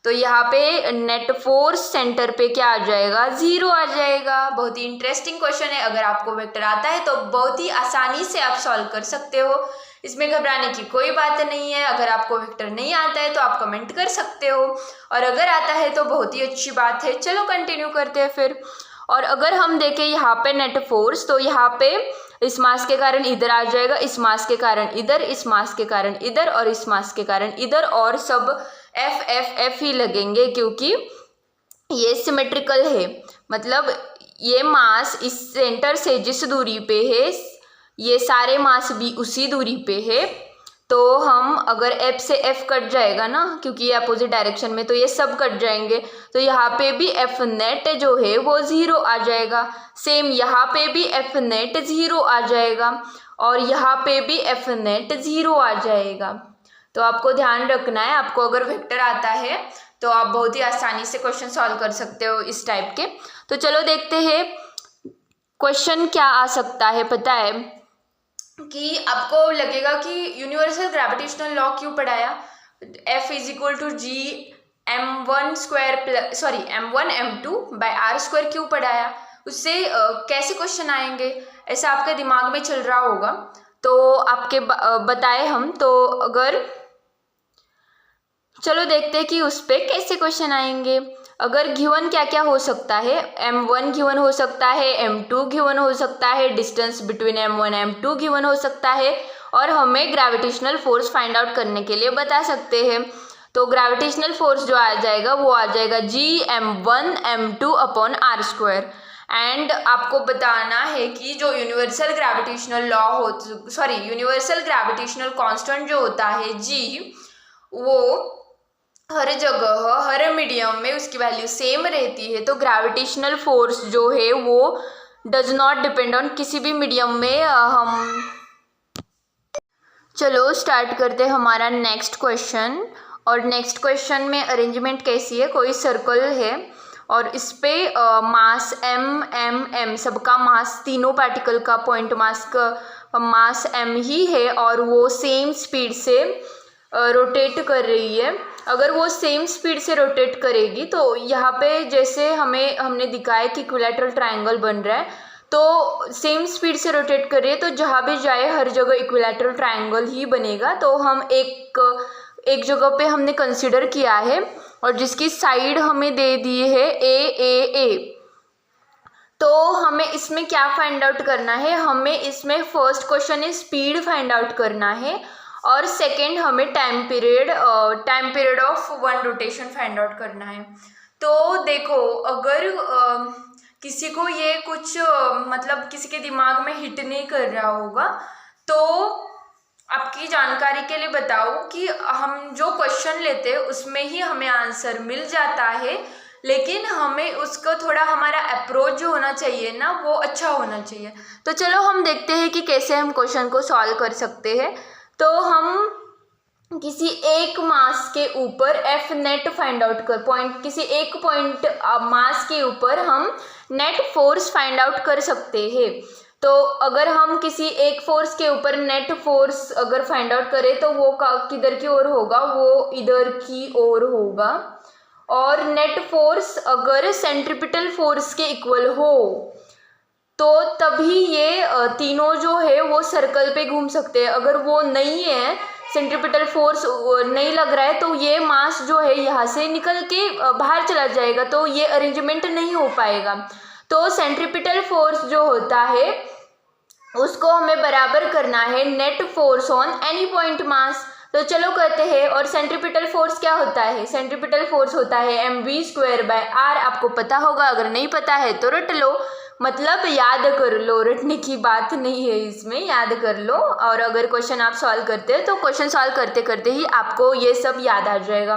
तो यहाँ पे नेट फोर्स सेंटर पे क्या आ जाएगा, 0 आ जाएगा। बहुत ही इंटरेस्टिंग क्वेश्चन है। अगर आपको वेक्टर आता है तो बहुत ही आसानी से आप सॉल्व कर सकते हो, इसमें घबराने की कोई बात नहीं है। अगर आपको वेक्टर नहीं आता है तो आप कमेंट कर सकते हो, और अगर आता है तो बहुत ही अच्छी बात है। चलो कंटिन्यू करते हैं फिर। और अगर हम देखें यहाँ पे नेट फोर्स, तो यहाँ पे इस मास के कारण इधर आ जाएगा, इस मास के कारण इधर, इस मास के कारण इधर, और इस मास के कारण इधर, और सब एफ एफ एफ ही लगेंगे क्योंकि ये सिमेट्रिकल है। मतलब ये मास इस सेंटर से जिस दूरी पे है, ये सारे मास भी उसी दूरी पे है। तो हम अगर एफ से एफ कट जाएगा ना, क्योंकि ये अपोजिट डायरेक्शन में, तो ये सब कट जाएंगे। तो यहाँ पे भी एफ नेट जो है वो 0 आ जाएगा। सेम यहाँ पे भी एफ नेट 0 आ जाएगा, और यहाँ पे भी एफ नेट 0 आ जाएगा। तो आपको ध्यान रखना है, आपको अगर वेक्टर आता है तो आप बहुत ही आसानी से क्वेश्चन सॉल्व कर सकते हो इस टाइप के। तो चलो देखते हैं क्वेश्चन क्या आ सकता है। पता है कि आपको लगेगा कि यूनिवर्सल ग्रेविटेशनल लॉ क्यों पढ़ाया, F = G m1 m2/r² क्यों पढ़ाया, उससे कैसे क्वेश्चन आएंगे, ऐसा आपके दिमाग में चल रहा होगा। तो आपके बताए हम। तो अगर चलो देखते हैं कि उस पर कैसे क्वेश्चन आएंगे। अगर गिवन क्या क्या हो सकता है, m1 गिवन हो सकता है, m2 गिवन हो सकता है, distance between m1 m2 given हो सकता है, और हमें ग्रेविटेशनल फोर्स फाइंड आउट करने के लिए बता सकते हैं। तो ग्रेविटेशनल फोर्स जो आ जाएगा वो आ जाएगा gm1 m2 upon r²। And आपको बताना है कि जो यूनिवर्सल ग्रेविटेशनल कांस्टेंट जो होता है g, वो हर जगह हर मीडियम में उसकी वैल्यू सेम रहती है। तो ग्रेविटेशनल फोर्स जो है वो डज नॉट डिपेंड ऑन किसी भी मीडियम में। हम चलो स्टार्ट करते हैं हमारा नेक्स्ट क्वेश्चन। और नेक्स्ट क्वेश्चन में अरेंजमेंट कैसी है, कोई सर्कल है और इस पे मास m सबका मास, तीनों पार्टिकल का पॉइंट मास का मास m ही है, और वो सेम स्पीड से रोटेट कर रही है। अगर वो सेम स्पीड से रोटेट करेगी तो यहाँ पे जैसे हमने दिखाया कि इक्विलैटरल ट्रायंगल बन रहा है, तो सेम स्पीड से रोटेट कर रही है, तो जहाँ भी जाए हर जगह इक्विलैटरल ट्रायंगल ही बनेगा। तो हम एक जगह पे हमने कंसिडर किया है, और जिसकी साइड हमें दे दी है ए। तो हमें इसमें क्या फाइंड आउट करना है, हमें इसमें फर्स्ट क्वेश्चन है स्पीड फाइंड आउट करना है, और सेकेंड हमें time period of one rotation find out करना है। तो देखो, अगर किसी को ये कुछ मतलब किसी के दिमाग में हिट नहीं कर रहा होगा, तो आपकी जानकारी के लिए बताओ कि हम जो क्वेश्चन लेते हैं उसमें ही हमें आंसर मिल जाता है, लेकिन हमें उसको थोड़ा हमारा अप्रोच जो होना चाहिए ना, वो अच्छा होना चाहिए। तो चलो हम देखते हैं कि कैसे हम क्वेश्चन को सॉल्व कर सकते हैं। तो हम किसी एक मास के ऊपर एफ नेट फाइंड आउट किसी एक पॉइंट मास के ऊपर हम नेट फोर्स फाइंड आउट कर सकते हैं। तो अगर हम किसी एक फोर्स के ऊपर नेट फोर्स अगर फाइंड आउट करें तो वो किधर की ओर होगा, वो इधर की ओर होगा। और नेट फोर्स अगर सेंट्रीपिटल फोर्स के इक्वल हो तो तभी ये तीनों जो है वो सर्कल पे घूम सकते हैं। अगर वो नहीं है, सेंट्रीपिटल फोर्स नहीं लग रहा है, तो ये मास जो है यहाँ से निकल के बाहर चला जाएगा, तो ये अरेंजमेंट नहीं हो पाएगा। तो सेंट्रीपिटल फोर्स जो होता है उसको हमें बराबर करना है net force on any point mass. तो चलो करते हैं। और सेंट्रीपिटल फोर्स क्या होता है? सेंट्रीपिटल फोर्स होता है mv²/r। आपको पता होगा, अगर नहीं पता है तो रट लो, मतलब याद कर लो, रटने की बात नहीं है इसमें, याद कर लो। और अगर क्वेश्चन आप सॉल्व करते हो तो क्वेश्चन सॉल्व करते करते ही आपको ये सब याद आ जाएगा।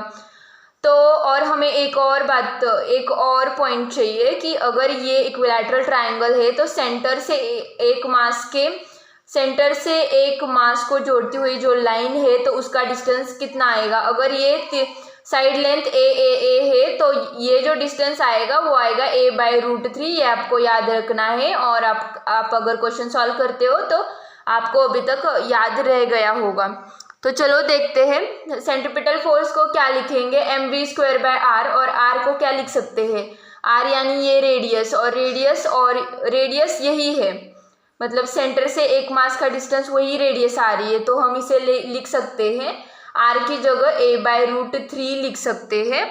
तो और हमें एक और पॉइंट चाहिए कि अगर ये इक्विलैटरल ट्रायंगल है तो सेंटर से एक मास को जोड़ती हुई जो लाइन है तो उसका डिस्टेंस कितना आएगा। अगर ये साइड लेंथ ए है तो ये जो डिस्टेंस आएगा वो आएगा a/√3। ये आपको याद रखना है। और आप अगर क्वेश्चन सॉल्व करते हो तो आपको अभी तक याद रह गया होगा। तो चलो देखते हैं सेंट्रीपिटल फोर्स को क्या लिखेंगे, mv²/r। और r को क्या लिख सकते हैं? r यानी ये रेडियस, और रेडियस यही है, मतलब सेंटर से एक मास का डिस्टेंस वही रेडियस आ रही है। तो हम इसे लिख सकते हैं, r की जगह a/√3 लिख सकते हैं।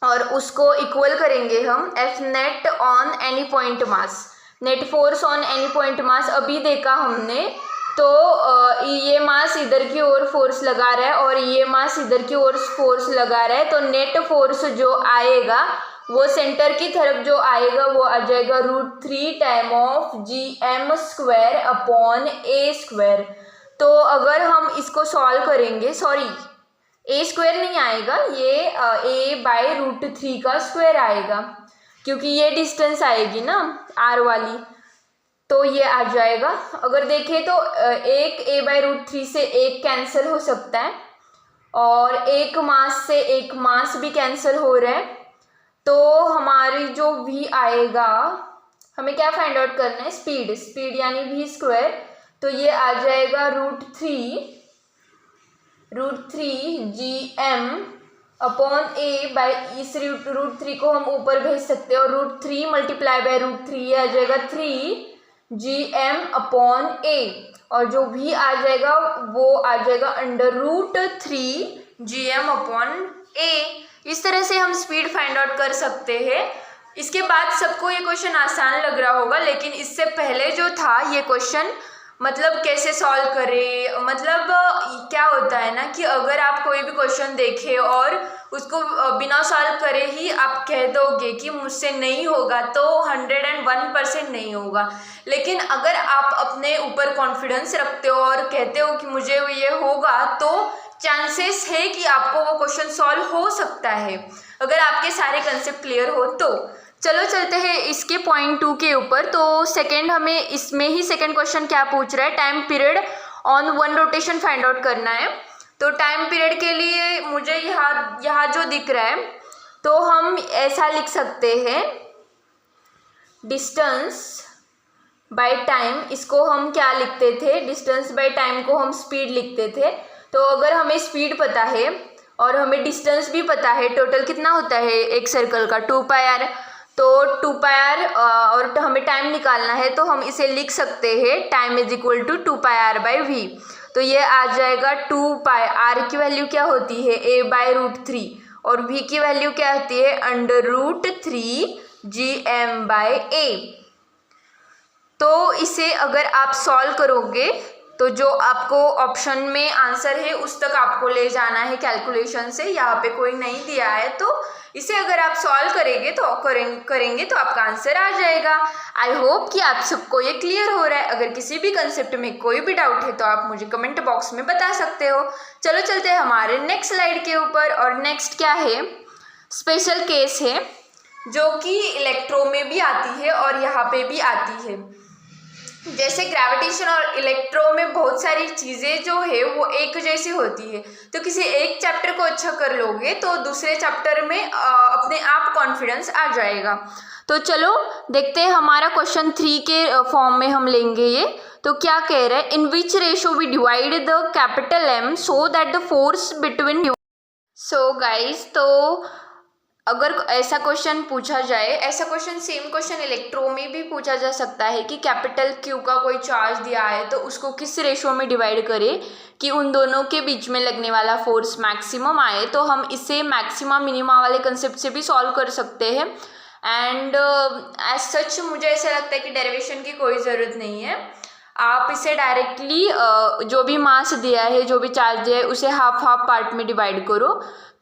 और उसको इक्वल करेंगे हम F net on any point mass. Net force on any point mass अभी देखा हमने, तो ये मास इधर की ओर फोर्स लगा रहा है और ये मास इधर की ओर फोर्स लगा रहा है। तो नेट फोर्स जो आएगा वो सेंटर की तरफ जो आएगा वो आ जाएगा √3 टाइम ऑफ gm² / a²। तो अगर हम इसको सॉल्व करेंगे, सॉरी a² नहीं आएगा, ये a/√3 का स्क्वायर आएगा, क्योंकि ये डिस्टेंस आएगी ना r वाली, तो ये आ जाएगा। अगर देखें तो एक a/√3 से एक कैंसिल हो सकता है और एक मास से एक मास भी कैंसिल हो रहा है। तो हमारी जो v आएगा, हमें क्या फाइंड आउट करना है? स्पीड यानी v²। तो ये आ जाएगा √3 gm/a। इस √3 को हम ऊपर भेज सकते हैं और √3 × √3 ये आ जाएगा 3 gm/a। और जो भी आ जाएगा वो आ जाएगा √3 gm/a। इस तरह से हम स्पीड फाइंड आउट कर सकते हैं। इसके बाद सबको ये क्वेश्चन आसान लग रहा होगा, लेकिन इससे पहले जो था ये क्वेश्चन, मतलब कैसे सॉल्व करें, मतलब क्या होता है ना कि अगर आप कोई भी क्वेश्चन देखें और उसको बिना सॉल्व करे ही आप कह दोगे कि मुझसे नहीं होगा, तो 101% नहीं होगा। लेकिन अगर आप अपने ऊपर कॉन्फिडेंस रखते हो और कहते हो कि मुझे ये होगा, तो चांसेस है कि आपको वो क्वेश्चन सॉल्व हो सकता है, अगर आपके सारे कंसेप्ट क्लियर हो तो। चलो चलते हैं इसके पॉइंट 2 के ऊपर। तो सेकंड, हमें इसमें ही सेकंड क्वेश्चन क्या पूछ रहा है, time period on one rotation find out करना है। तो टाइम पीरियड के लिए मुझे यहाँ जो दिख रहा है, तो हम ऐसा लिख सकते हैं, डिस्टेंस बाय टाइम। इसको हम क्या लिखते थे? डिस्टेंस बाय टाइम को हम स्पीड लिखते थे। तो अगर हमें स्पीड पता है और हमें डिस्टेंस भी पता है, टोटल कितना होता है एक सर्कल का? 2πr। तो 2πr और हमें टाइम निकालना है, तो हम इसे लिख सकते हैं, time is equal to 2πr/v। तो ये आ जाएगा 2πr की वैल्यू क्या होती है? a/√3। और v की वैल्यू क्या होती है? √3 gm/a। तो इसे अगर आप सॉल्व करोगे तो जो आपको ऑप्शन में आंसर है उस तक आपको ले जाना है कैलकुलेशन से। यहाँ पे कोई नहीं दिया है, तो इसे अगर आप सॉल्व करेंगे तो आपका आंसर आ जाएगा। आई होप कि आप सबको ये क्लियर हो रहा है। अगर किसी भी कंसेप्ट में कोई भी डाउट है तो आप मुझे कमेंट बॉक्स में बता सकते हो। चलो चलते हैं हमारे नेक्स्ट स्लाइड के ऊपर। और नेक्स्ट क्या है? स्पेशल केस है जो कि इलेक्ट्रो में भी आती है और यहाँ पे भी आती है। जैसे ग्रेविटेशन और इलेक्ट्रो में बहुत सारी चीज़ें जो है वो एक जैसी होती है, तो किसी एक चैप्टर को अच्छा कर लोगे तो दूसरे चैप्टर में अपने आप कॉन्फिडेंस आ जाएगा। तो चलो देखते हैं, हमारा क्वेश्चन 3 के फॉर्म में हम लेंगे ये। तो क्या कह रहा है? In which ratio we divide the capital M so that the force between. So guys, तो अगर ऐसा क्वेश्चन पूछा जाए, ऐसा क्वेश्चन सेम क्वेश्चन इलेक्ट्रो में भी पूछा जा सकता है कि कैपिटल क्यू का कोई चार्ज दिया है तो उसको किस रेशो में डिवाइड करें कि उन दोनों के बीच में लगने वाला फोर्स मैक्सिमम आए, तो हम इसे मैक्सिमम मिनिमा वाले कंसेप्ट से भी सॉल्व कर सकते हैं। एंड एज सच मुझे ऐसा लगता है कि डेरिवेशन की कोई ज़रूरत नहीं है, आप इसे डायरेक्टली जो भी मास दिया है, जो भी चार्ज दिया है, उसे हाफ हाफ पार्ट में डिवाइड करो,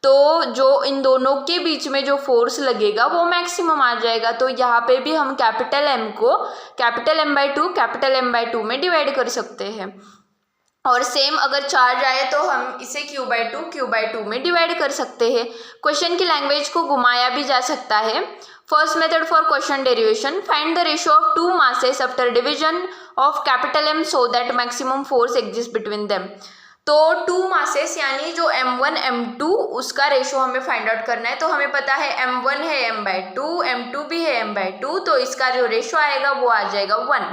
तो जो इन दोनों के बीच में जो फोर्स लगेगा वो मैक्सिमम आ जाएगा। तो यहाँ पे भी हम कैपिटल M को कैपिटल M/2 कैपिटल M/2 में डिवाइड कर सकते हैं, और सेम अगर चार्ज आए तो हम इसे Q/2 में डिवाइड कर सकते हैं। क्वेश्चन की लैंग्वेज को घुमाया भी जा सकता है। First method for question derivation, find the ratio of two masses after division of capital M so that maximum force exist between them. तो टू मासेस यानी जो M1 M2 उसका रेशो हमें फाइंड आउट करना है। तो हमें पता है M1 है M/2, M2 भी है M/2, तो इसका जो रेशो आएगा वो आ जाएगा 1।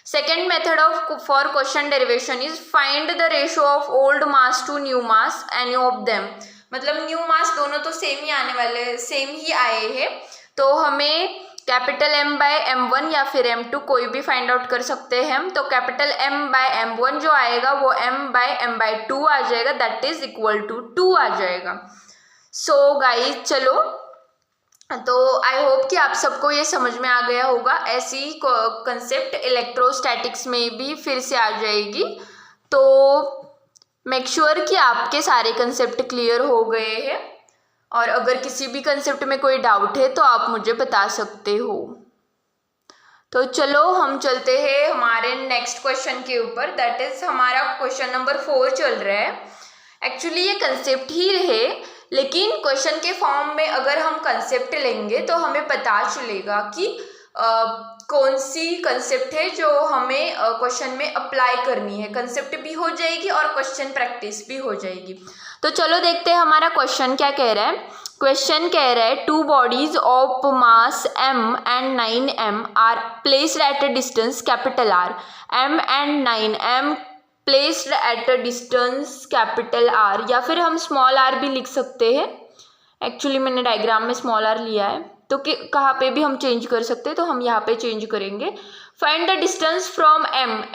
Second method of for question derivation is find the ratio of old mass to new mass any of them. मतलब न्यू मास दोनों तो सेम ही आने वाले, सेम ही आए हैं, तो हमें कैपिटल M/M1 या फिर M2 कोई भी फाइंड आउट कर सकते हैं हम। तो कैपिटल M/M1 जो आएगा वो M/M/2 आ जाएगा, दैट इज इक्वल टू 2 आ जाएगा। सो गाइज चलो, तो आई होप कि आप सबको ये समझ में आ गया होगा। ऐसी कंसेप्ट इलेक्ट्रोस्टैटिक्स में भी फिर से आ जाएगी, तो मेक श्योर कि आपके सारे कंसेप्ट क्लियर हो गए हैं, और अगर किसी भी कंसेप्ट में कोई डाउट है तो आप मुझे बता सकते हो। तो चलो हम चलते हैं हमारे नेक्स्ट क्वेश्चन के ऊपर, दैट इज हमारा क्वेश्चन नंबर 4 चल रहा है। एक्चुअली ये कंसेप्ट ही है, लेकिन क्वेश्चन के फॉर्म में अगर हम कंसेप्ट लेंगे तो हमें पता चलेगा कि कौन सी कंसेप्ट है जो हमें क्वेश्चन में अप्लाई करनी है। कंसेप्ट भी हो जाएगी और क्वेश्चन प्रैक्टिस भी हो जाएगी। तो चलो देखते हैं हमारा क्वेश्चन क्या कह रहा है। क्वेश्चन कह रहा है two bodies of mass M and 9M are placed at a distance capital R। M and 9M placed at a distance capital R, या फिर हम स्मॉल r भी लिख सकते हैं। एक्चुअली मैंने डायग्राम में स्मॉल r लिया है, तो कि कहाँ पे भी हम चेंज कर सकते हैं, तो हम यहाँ पे चेंज करेंगे। Find the distance from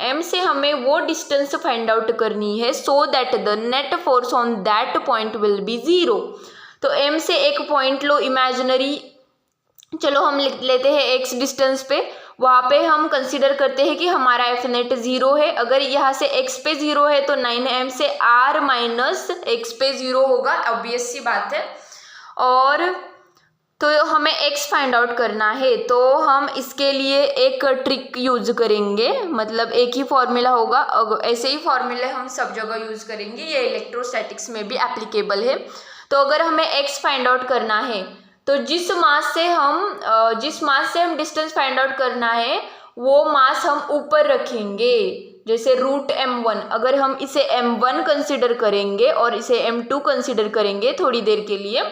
M से हमें वो डिस्टेंस फाइंड आउट करनी है सो that the net force on that point will be 0। तो M से एक पॉइंट लो इमेजिनरी, चलो हम लिख लेते हैं x डिस्टेंस पे, वहाँ पे हम कंसीडर करते हैं कि हमारा F नेट 0 है। अगर यहाँ से x पे 0 है तो 9M से R माइनस x पे 0 होगा, ऑब्वियस सी बात है। और तो हमें x फाइंड आउट करना है, तो हम इसके लिए एक ट्रिक यूज करेंगे, मतलब एक ही फॉर्मूला होगा, ऐसे ही फॉर्मूले हम सब जगह यूज करेंगे, ये इलेक्ट्रोस्टैटिक्स में भी एप्लीकेबल है। तो अगर हमें x फाइंड आउट करना है तो जिस मास से हम डिस्टेंस फाइंड आउट करना है वो मास हम ऊपर रखेंगे, जैसे √M1। अगर हम इसे M1 कंसिडर करेंगे और इसे M2 कंसिडर करेंगे थोड़ी देर के लिए,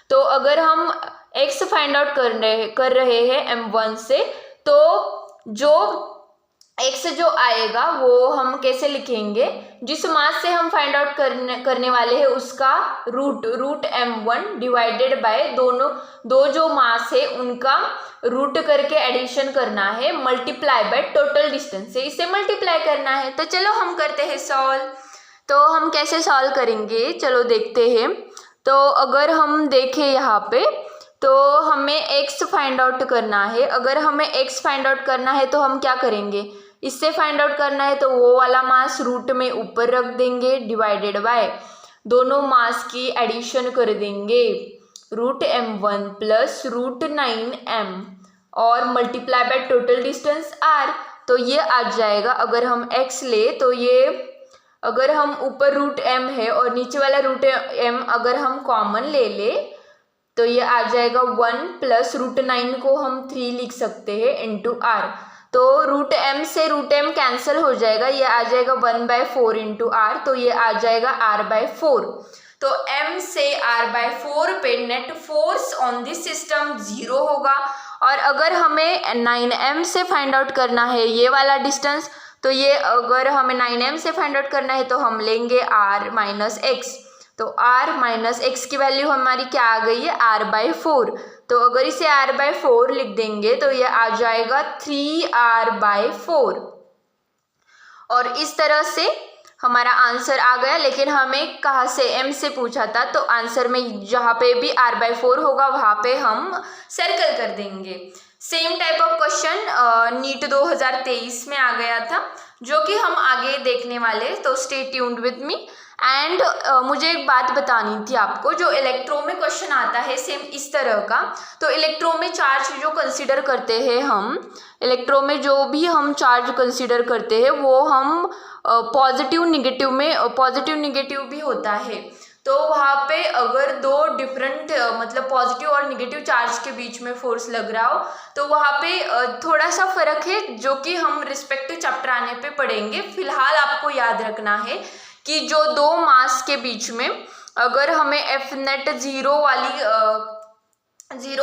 तो अगर हम x फाइंड आउट कर रहे हैं M1 से, तो जो x जो आएगा वो हम कैसे लिखेंगे, जिस मास से हम फाइंड आउट करने वाले हैं उसका √M1 डिवाइडेड बाय दो जो मास है उनका रूट करके एडिशन करना है, मल्टीप्लाई बाय टोटल डिस्टेंस से इसे मल्टीप्लाई करना है। तो चलो हम करते हैं सॉल्व। तो हम कैसे सॉल्व करेंगे चलो देखते हैं। तो अगर हम देखें यहाँ पे, तो हमें x फाइंड आउट करना है। अगर हमें x फाइंड आउट करना है तो हम क्या करेंगे, इससे फाइंड आउट करना है तो वो वाला मास रूट में ऊपर रख देंगे, डिवाइडेड बाय दोनों मास की एडिशन कर देंगे, √M1 प्लस √9M और multiply by total distance r। तो ये आ जाएगा, अगर हम x ले तो ये, अगर हम ऊपर √M है और नीचे वाला √M अगर हम कॉमन ले तो ये आ जाएगा 1 प्लस √9 को हम 3 लिख सकते हैं इंटू r। तो √M से √M कैंसिल हो जाएगा, ये आ जाएगा 1/4 इंटू r, तो ये आ जाएगा r/4। तो M से r/4 पे net force on this system 0 होगा। और अगर हमें 9M से फाइंड आउट करना है ये वाला डिस्टेंस, तो ये अगर हमें 9M से फाइंड आउट करना है तो हम लेंगे r - x। तो r माइनस एक्स की वैल्यू हमारी क्या आ गई है, r/4। तो अगर इसे r/4 लिख देंगे तो ये आ जाएगा 3r/4। और इस तरह से हमारा आंसर आ गया। लेकिन हमें कहाँ से, m से पूछा था, तो आंसर में जहाँ पे भी r/4 होगा वहाँ पे हम सर्कल कर देंगे। Same type of question NEET 2023 में आ गया था, जो कि हम आगे देखने वाले, तो stay tuned with me. And मुझे एक बात बतानी थी आपको, जो इलेक्ट्रो में क्वेश्चन आता है सेम इस तरह का, तो इलेक्ट्रो में चार्ज जो कंसीडर करते हैं हम, इलेक्ट्रो में जो भी हम चार्ज कंसीडर करते हैं वो हम पॉजिटिव निगेटिव में, पॉजिटिव निगेटिव भी होता है। तो वहाँ पे अगर दो डिफरेंट मतलब पॉजिटिव और निगेटिव चार्ज के बीच में फोर्स लग रहा हो, तो वहाँ पे थोड़ा सा फर्क है, जो कि हम रिस्पेक्टिव चैप्टर आने पे पढ़ेंगे। फिलहाल आपको याद रखना है कि जो दो मास के बीच में अगर हमें एफ नेट जीरो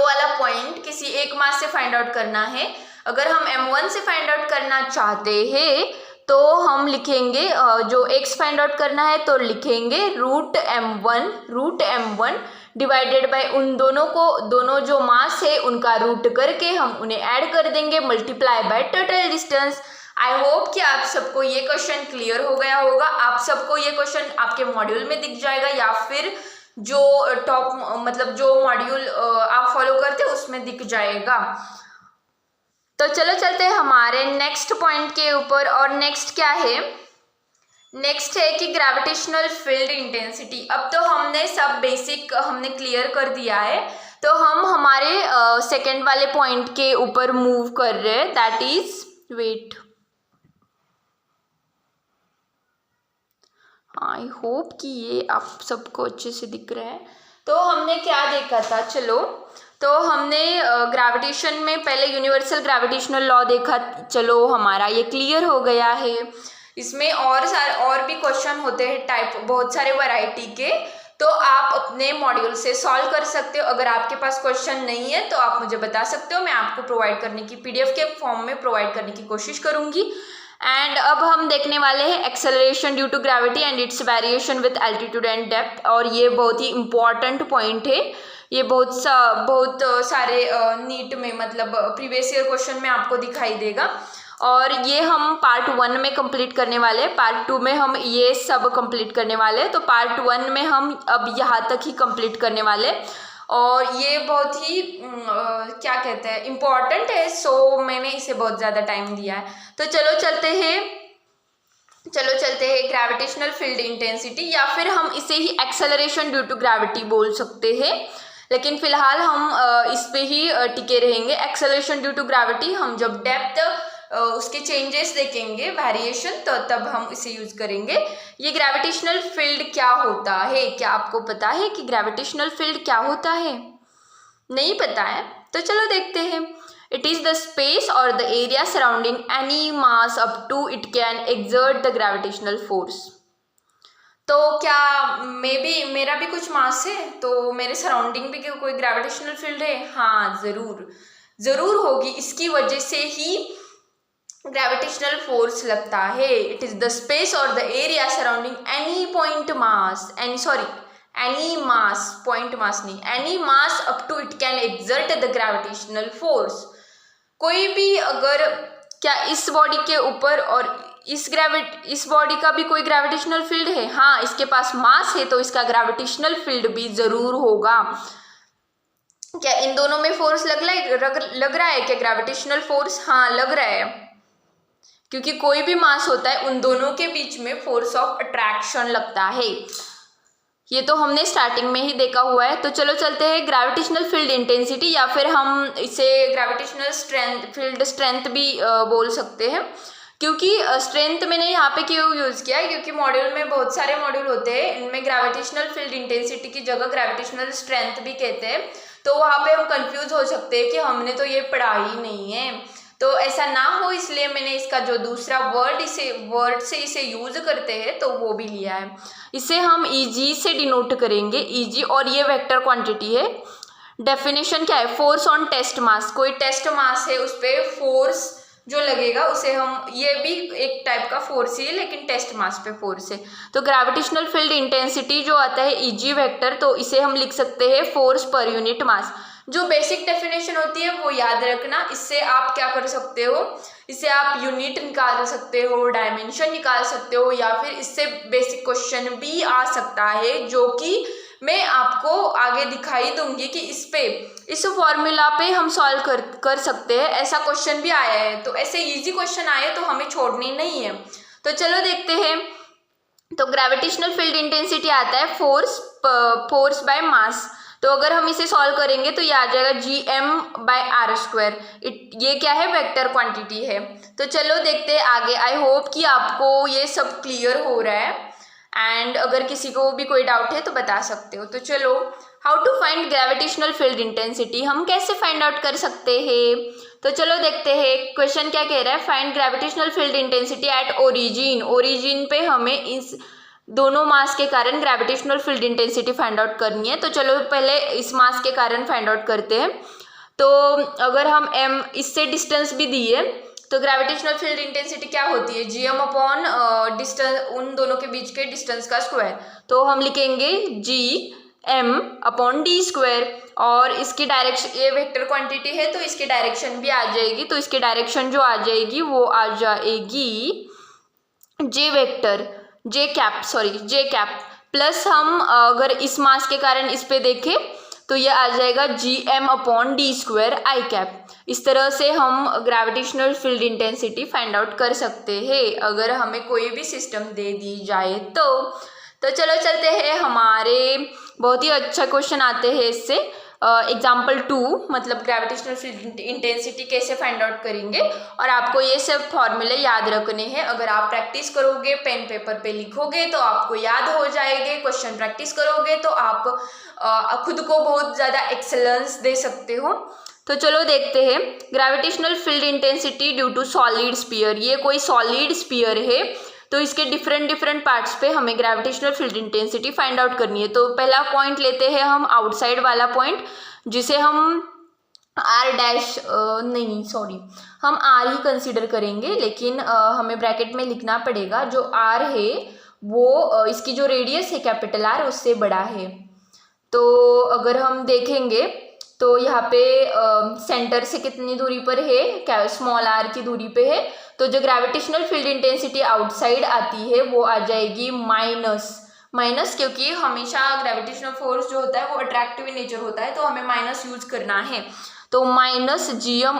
वाला पॉइंट किसी एक मास से फाइंड आउट करना है, अगर हम m1 से फाइंड आउट करना चाहते हैं तो हम लिखेंगे, जो x फाइंड आउट करना है तो लिखेंगे √m1 डिवाइडेड बाय उन दोनों को, दोनों जो मास है उनका रूट करके हम उन्हें ऐड कर देंगे, multiply by total distance. I hope कि आप सबको ये क्वेश्चन क्लियर हो गया होगा। आप सबको ये क्वेश्चन आपके मॉड्यूल में दिख जाएगा, या फिर जो टॉप मतलब जो मॉड्यूल आप फॉलो करते हैं उसमें दिख जाएगा। तो चलो चलते हैं हमारे नेक्स्ट पॉइंट के ऊपर। और नेक्स्ट क्या है, नेक्स्ट है कि ग्रेविटेशनल फील्ड इंटेंसिटी। अब तो हमने सब बेसिक हमने क्लियर कर दिया है, तो हम हमारे सेकंड वाले पॉइंट के ऊपर मूव कर रहे हैं, that is, wait, I hope कि ये आप सबको अच्छे से दिख रहा है। तो हमने क्या देखा था, चलो, तो हमने ग्रेविटेशन में पहले यूनिवर्सल ग्रेविटेशनल लॉ देखा, चलो हमारा ये क्लियर हो गया है। इसमें और भी क्वेश्चन होते हैं टाइप, बहुत सारे वैरायटी के, तो आप अपने मॉड्यूल से सॉल्व कर सकते हो। अगर आपके पास क्वेश्चन नहीं है तो आप मुझे बता सकते हो, मैं आपको प्रोवाइड करने की PDF के फॉर्म में प्रोवाइड करने की कोशिश करूँगी। एंड अब हम देखने वाले हैं acceleration due to gravity and its variation with altitude and depth. और ये बहुत ही इंपॉर्टेंट पॉइंट है, ये बहुत सारे नीट में मतलब प्रीवियस ईयर क्वेश्चन में आपको दिखाई देगा। और ये हम पार्ट 1 में कंप्लीट करने वाले हैं, पार्ट 2 में हम ये सब कंप्लीट करने वाले हैं। तो पार्ट 1 में हम अब यहाँ तक ही कंप्लीट करने वाले, और ये बहुत ही क्या कहते हैं, इम्पॉर्टेंट है, सो मैंने इसे बहुत ज़्यादा टाइम दिया है। तो चलो चलते हैं ग्रेविटेशनल फील्ड इंटेंसिटी, या फिर हम इसे ही एक्सेलरेशन ड्यू टू ग्रेविटी बोल सकते हैं, लेकिन फिलहाल हम इस पे ही टिके रहेंगे। एक्सेलरेशन ड्यू टू ग्रेविटी हम जब डेप्थ उसके चेंजेस देखेंगे, वेरिएशन, तो तब हम इसे यूज करेंगे। ये ग्रेविटेशनल फील्ड क्या होता है, क्या आपको पता है कि ग्रेविटेशनल फील्ड क्या होता है? नहीं पता है? तो चलो देखते हैं। इट इज द स्पेस और the area surrounding any mass up to it can exert the gravitational force. तो क्या मेरा भी कुछ मास है, तो मेरे सराउंडिंग भी कोई ग्रेविटेशनल फील्ड है? हाँ, जरूर होगी। इसकी वजह से ही ग्रेविटेशनल फोर्स लगता है। इट इज द स्पेस और the area surrounding any mass up to it can exert the gravitational force. कोई भी अगर, क्या इस बॉडी के ऊपर और इस बॉडी का भी कोई ग्रेविटेशनल फील्ड है? हाँ, इसके पास मास है तो इसका ग्रेविटेशनल फील्ड भी जरूर होगा। क्या इन दोनों में फोर्स लग रहा है क्या ग्रेविटेशनल फोर्स? हाँ, लग रहा है, क्योंकि कोई भी मास होता है उन दोनों के बीच में फोर्स ऑफ अट्रैक्शन लगता है। ये तो हमने स्टार्टिंग में ही देखा हुआ है। तो चलो चलते हैं ग्रेविटेशनल फील्ड इंटेंसिटी, या फिर हम इसे ग्रेविटेशनल फील्ड स्ट्रेंथ भी बोल सकते हैं। क्योंकि स्ट्रेंथ मैंने यहाँ पे क्यों यूज़ किया है, क्योंकि मॉड्यूल में बहुत सारे मॉड्यूल होते हैं, इनमें ग्रेविटेशनल फील्ड इंटेंसिटी की जगह ग्रेविटेशनल स्ट्रेंथ भी कहते हैं। तो वहाँ पे हम कंफ्यूज हो सकते हैं कि हमने तो ये पढ़ा ही नहीं है। तो ऐसा ना हो, इसलिए मैंने इसका जो दूसरा वर्ड से इसे यूज करते हैं तो वो भी लिया है। इसे हम Eg से डिनोट करेंगे, Eg, और ये वेक्टर क्वांटिटी है। डेफिनेशन क्या है? फोर्स ऑन टेस्ट मास। कोई टेस्ट मास है, उस पर फोर्स जो लगेगा उसे हम, ये भी एक टाइप का फोर्स ही है लेकिन टेस्ट मास पे फोर्स है। तो ग्रेविटेशनल फील्ड इंटेंसिटी जो आता है ईजी वेक्टर, तो इसे हम लिख सकते हैं फोर्स पर यूनिट मास। जो बेसिक डेफिनेशन होती है वो याद रखना, इससे आप क्या कर सकते हो, इससे आप यूनिट निकाल सकते हो, डायमेंशन निकाल सकते हो, या फिर इससे बेसिक क्वेश्चन भी आ सकता है जो कि मैं आपको आगे दिखाई दूंगी कि इस फॉर्मूला पे हम सॉल्व कर सकते हैं। ऐसा क्वेश्चन भी आया है, तो ऐसे इजी क्वेश्चन आए तो हमें छोड़नी नहीं है। तो चलो देखते हैं। तो ग्रेविटेशनल फील्ड इंटेंसिटी आता है फोर्स बाय मास। तो अगर हम इसे सॉल्व करेंगे तो ये आ जाएगा Gm/r²। ये क्या है, वेक्टर क्वांटिटी है। तो चलो देखते हैं आगे। आई होप कि आपको ये सब क्लियर हो रहा है, एंड अगर किसी को भी कोई डाउट है तो बता सकते हो। तो चलो, how to find gravitational field intensity, हम कैसे फाइंड आउट कर सकते हैं। तो चलो देखते हैं क्वेश्चन क्या कह रहा है। Find gravitational field intensity at origin. Origin पे हमें इस दोनों मास के कारण gravitational field intensity find out करनी है। तो चलो पहले इस मास के कारण फाइंड आउट करते हैं। तो अगर हम m इससे डिस्टेंस भी दिए तो ग्रेविटेशनल फील्ड इंटेंसिटी क्या होती है, Gm/ डिस्टेंस, उन दोनों के बीच के डिस्टेंस का स्क्वायर। तो हम लिखेंगे Gm/d²। और इसकी डायरेक्शन, ये वेक्टर क्वांटिटी है तो इसकी डायरेक्शन भी आ जाएगी। तो इसकी डायरेक्शन जो आ जाएगी वो आ जाएगी जे कैप प्लस, हम अगर इस मास के कारण इस पे देखें तो ये आ जाएगा Gm/d² आई कैप। इस तरह से हम gravitational field intensity find out कर सकते हैं अगर हमें कोई भी सिस्टम दे दी जाए तो चलो चलते हैं, हमारे बहुत ही अच्छा क्वेश्चन आते हैं इससे। एग्जाम्पल 2, मतलब ग्रेविटेशनल फील्ड इंटेंसिटी कैसे फाइंड आउट करेंगे। और आपको ये सब फॉर्मूले याद रखने हैं। अगर आप प्रैक्टिस करोगे, पेन पेपर पे लिखोगे तो आपको याद हो जाएंगे। क्वेश्चन प्रैक्टिस करोगे तो आप खुद को बहुत ज़्यादा एक्सेलेंस दे सकते हो। तो चलो देखते हैं। Gravitational field intensity due to solid sphere, ये कोई सॉलिड स्फीयर है तो इसके डिफरेंट पार्ट्स पे हमें gravitational field intensity find out करनी है। तो पहला पॉइंट लेते हैं हम आउटसाइड वाला पॉइंट, जिसे हम हम R ही कंसीडर करेंगे, लेकिन हमें ब्रैकेट में लिखना पड़ेगा। जो R है वो इसकी जो रेडियस है कैपिटल R उससे बड़ा है। तो अगर हम देखेंगे तो यहाँ पे सेंटर से कितनी दूरी पर है, क्या स्मॉल r की दूरी पे है। तो जो ग्रेविटेशनल फील्ड इंटेंसिटी आउटसाइड आती है वो आ जाएगी माइनस, क्योंकि हमेशा ग्रेविटेशनल फोर्स जो होता है वो अट्रैक्टिव नेचर होता है, तो हमें माइनस यूज करना है। तो -Gm/r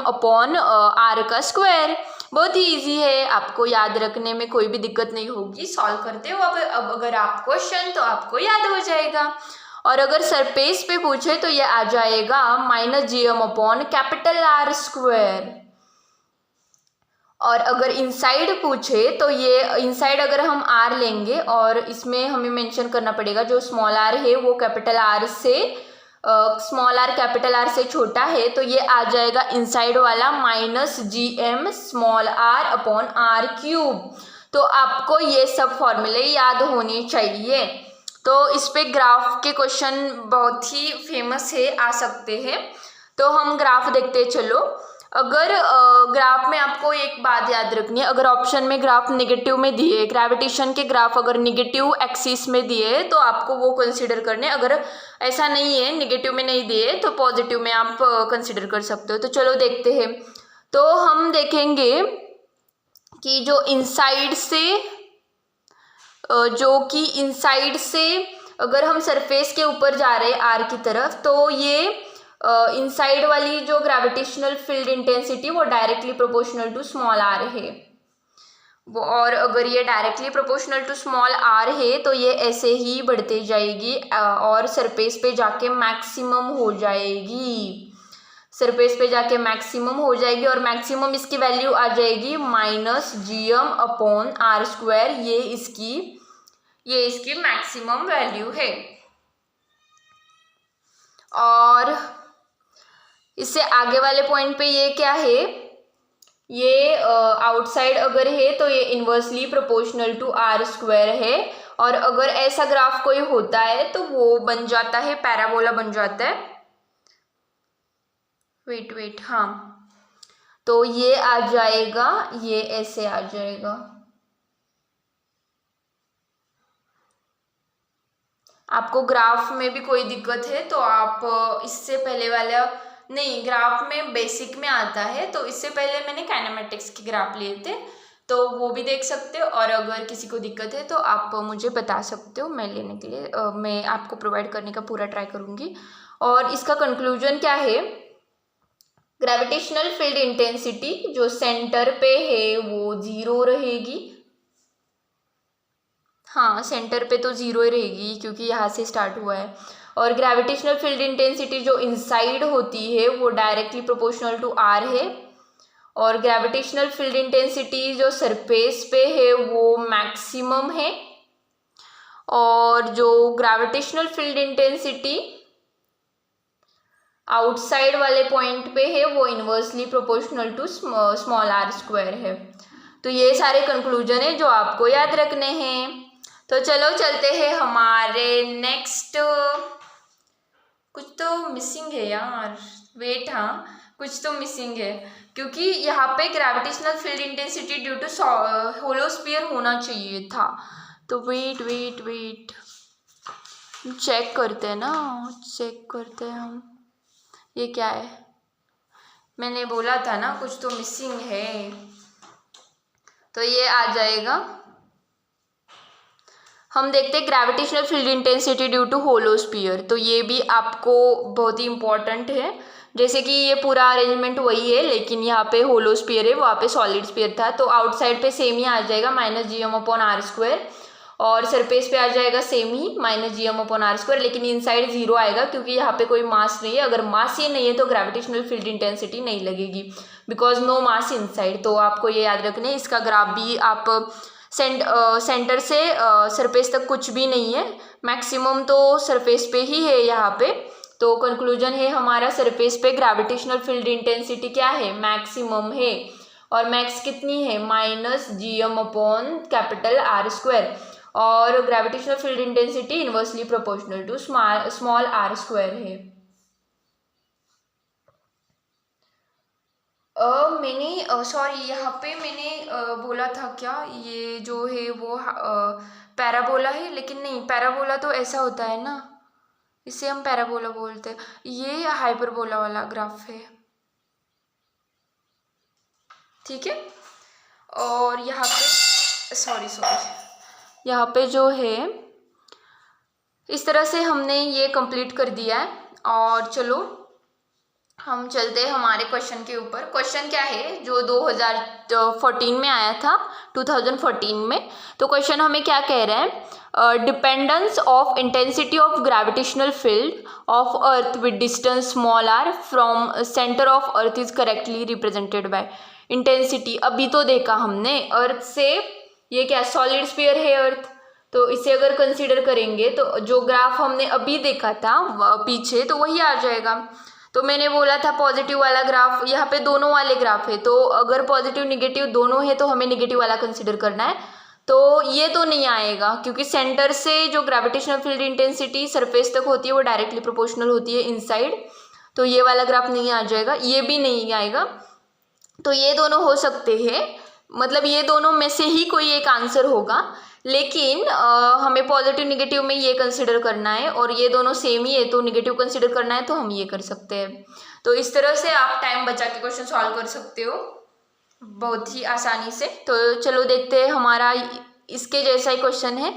का स्क्वायर। बहुत ही ईजी है, आपको याद रखने में कोई भी दिक्कत नहीं होगी। सॉल्व करते हो अब अगर आप क्वेश्चन तो आपको याद हो जाएगा। और अगर सरफेस पे पूछे तो ये आ जाएगा -Gm/R²। और अगर इनसाइड पूछे तो ये इनसाइड अगर हम R लेंगे और इसमें हमें मेंशन करना पड़ेगा जो स्मॉल r है वो कैपिटल R से स्मॉल r कैपिटल R से छोटा है, तो ये आ जाएगा इनसाइड वाला -Gm/R/r³। तो आपको ये सब फॉर्मूले याद होने चाहिए। तो इस पे ग्राफ के क्वेश्चन बहुत ही फेमस है, आ सकते हैं। तो हम ग्राफ देखते हैं। चलो, अगर ग्राफ में आपको एक बात याद रखनी है, अगर ऑप्शन में ग्राफ नेगेटिव में दिए, ग्रेविटेशन के ग्राफ अगर नेगेटिव एक्सिस में दिए तो आपको वो कंसीडर करने, अगर ऐसा नहीं है नेगेटिव में नहीं दिए तो पॉजिटिव में आप कंसीडर कर सकते हो। तो चलो देखते हैं। तो हम देखेंगे कि जो इनसाइड से अगर हम सरफेस के ऊपर जा रहे हैं R की तरफ, तो ये इनसाइड वाली जो ग्रेविटेशनल फील्ड इंटेंसिटी वो directly proportional to small r है वो। और अगर ये directly proportional to small r है तो ये ऐसे ही बढ़ते जाएगी और सरफेस पे जाके मैक्सिमम हो जाएगी। और मैक्सिमम इसकी वैल्यू आ जाएगी -Gm/R²। ये इसकी मैक्सिमम वैल्यू है। और इससे आगे वाले पॉइंट पे ये क्या है, ये आउटसाइड अगर है तो ये इन्वर्सली प्रोपोर्शनल टू R² है। और अगर ऐसा ग्राफ कोई होता है तो वो बन जाता है, पैराबोला बन जाता है। वेट हाँ, तो ये आ जाएगा, ये ऐसे आ जाएगा। आपको ग्राफ में भी कोई दिक्कत है तो आप इससे पहले वाला, नहीं ग्राफ में बेसिक में आता है, तो इससे पहले मैंने काइनेमेटिक्स के ग्राफ लिए थे, तो वो भी देख सकते हो। और अगर किसी को दिक्कत है तो आप मुझे बता सकते हो, मैं लेने के लिए मैं आपको प्रोवाइड करने का पूरा ट्राई करूँगी। और इसका कंक्लूजन क्या है, ग्रेविटेशनल फील्ड इंटेंसिटी जो सेंटर पे है वो 0 रहेगी। हाँ, सेंटर पे तो 0 ही रहेगी क्योंकि यहाँ से स्टार्ट हुआ है। और ग्रेविटेशनल फील्ड इंटेंसिटी जो इनसाइड होती है वो डायरेक्टली प्रोपोर्शनल टू आर है। और ग्रेविटेशनल फील्ड इंटेंसिटी जो सरफेस पे है वो मैक्सिमम है। और जो ग्रेविटेशनल फील्ड इंटेंसिटी आउटसाइड वाले पॉइंट पे है वो inversely proportional to small R square है। तो ये सारे कंक्लूजन है जो आपको याद रखने हैं। तो चलो चलते हैं हमारे नेक्स्ट, कुछ तो मिसिंग है यार, वेट, हाँ कुछ तो मिसिंग है क्योंकि यहाँ पे gravitational field intensity due to hollow sphere होना चाहिए था। तो वेट चेक करते हैं ना, चेक करते हैं हम, ये क्या है, मैंने बोला था ना कुछ तो मिसिंग है। तो ये आ जाएगा, हम देखते हैं gravitational field intensity due to hollow sphere. तो ये भी आपको बहुत ही इंपॉर्टेंट है, जैसे कि ये पूरा अरेंजमेंट वही है लेकिन यहाँ पे होलोस्फीयर है, वहाँ पे सॉलिड स्फीयर था। तो आउटसाइड पे सेम ही आ जाएगा -gm/r², और सरफेस पे आ जाएगा सेम ही -gm/r², लेकिन इनसाइड 0 आएगा क्योंकि यहाँ पे कोई मास नहीं है। अगर मास ही नहीं है तो ग्रेविटेशनल फील्ड इंटेंसिटी नहीं लगेगी, बिकॉज नो मास इनसाइड। तो आपको ये याद रखना है। इसका ग्राफ भी आप सेंटर से सरफेस तक कुछ भी नहीं है, मैक्सिमम तो सरफेस पे ही है यहाँ पे। तो कंक्लूजन है हमारा, सरफेस पे ग्रेविटेशनल फील्ड इंटेंसिटी क्या है, मैक्सिमम है। और मैक्स कितनी है, -gm/R²। और gravitational field intensity inversely proportional to small r² है। मैंने सॉरी, यहाँ पे मैंने बोला था क्या, ये जो है वो पैराबोला है, लेकिन नहीं, पैराबोला तो ऐसा होता है ना, इसे हम पैराबोला बोलते हैं। ये हाइपरबोला वाला ग्राफ है, ठीक है। और यहाँ पे सॉरी यहाँ पे जो है इस तरह से हमने ये कंप्लीट कर दिया है। और चलो हम चलते हैं हमारे क्वेश्चन के ऊपर। क्वेश्चन क्या है, जो 2014 में आया था, 2014 में। तो क्वेश्चन हमें क्या कह रहा है, dependence of intensity of gravitational field of earth with distance small r from centre of earth is correctly represented by intensity. अभी तो देखा हमने अर्थ से, ये क्या सॉलिड स्फीयर है अर्थ, तो इसे अगर कंसीडर करेंगे तो जो ग्राफ हमने अभी देखा था पीछे, तो वही आ जाएगा। तो मैंने बोला था पॉजिटिव वाला ग्राफ, यहाँ पे दोनों वाले ग्राफ है, तो अगर पॉजिटिव निगेटिव दोनों है तो हमें निगेटिव वाला कंसीडर करना है। तो ये तो नहीं आएगा क्योंकि सेंटर से जो ग्रेविटेशनल फील्ड इंटेंसिटी सरफेस तक होती है वो डायरेक्टली प्रोपोर्शनल होती है इनसाइड, तो ये वाला ग्राफ नहीं आ जाएगा, ये भी नहीं आएगा। तो ये दोनों हो सकते हैं, मतलब ये दोनों में से ही कोई एक आंसर होगा, लेकिन हमें पॉजिटिव निगेटिव में ये कंसिडर करना है, और ये दोनों सेम ही है तो निगेटिव कंसिडर करना है, तो हम ये कर सकते हैं। तो इस तरह से आप टाइम बचा के क्वेश्चन सॉल्व कर सकते हो बहुत ही आसानी से। तो चलो देखते हैं, हमारा इसके जैसा ही क्वेश्चन है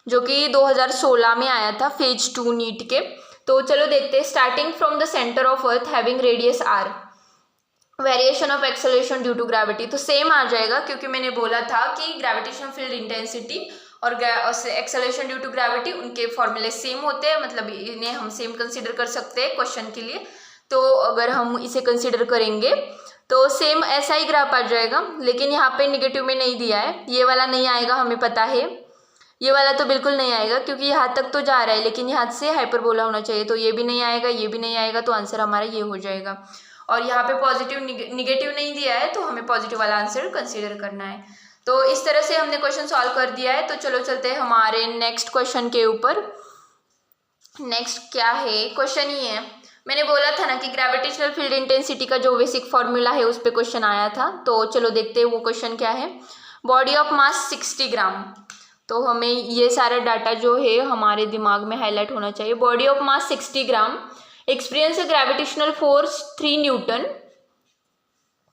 जो कि 2016 में आया था फेज 2 नीट के। तो चलो देखते हैं, starting from the centre of earth having radius r, variation of acceleration due to gravity. तो सेम आ जाएगा क्योंकि मैंने बोला था कि ग्रेविटेशनल फील्ड इंटेंसिटी और एक्सेलरेशन ड्यू टू ग्रेविटी उनके फॉर्मूले सेम होते हैं, मतलब इन्हें हम सेम कंसीडर कर सकते हैं क्वेश्चन के लिए। तो अगर हम इसे कंसीडर करेंगे तो सेम ऐसा ही ग्राफ आ जाएगा, लेकिन यहाँ पे निगेटिव में नहीं दिया है, ये वाला नहीं आएगा, हमें पता है। ये वाला तो बिल्कुल नहीं आएगा क्योंकि यहाँ तक तो जा रहा है, लेकिन यहाँ से हाइपरबोला होना चाहिए, तो ये भी नहीं आएगा, ये भी नहीं आएगा, तो आंसर हमारा ये हो जाएगा। और यहाँ पे पॉजिटिव निगेटिव नहीं दिया है, तो हमें पॉजिटिव वाला आंसर कंसीडर करना है। तो इस तरह से हमने क्वेश्चन सॉल्व कर दिया है। तो चलो चलते हैं हमारे नेक्स्ट क्वेश्चन के ऊपर। नेक्स्ट क्या है, क्वेश्चन ही है, मैंने बोला था ना कि ग्रेविटेशनल फील्ड इंटेंसिटी का जो बेसिक फॉर्मूला है उस पर क्वेश्चन आया था। तो चलो देखते हैं वो क्वेश्चन क्या है। बॉडी ऑफ मास 60 ग्राम। तो हमें ये सारा डाटा जो है हमारे दिमाग में हाईलाइट होना चाहिए। Body of mass 60 gram experience gravitational force 3 Newton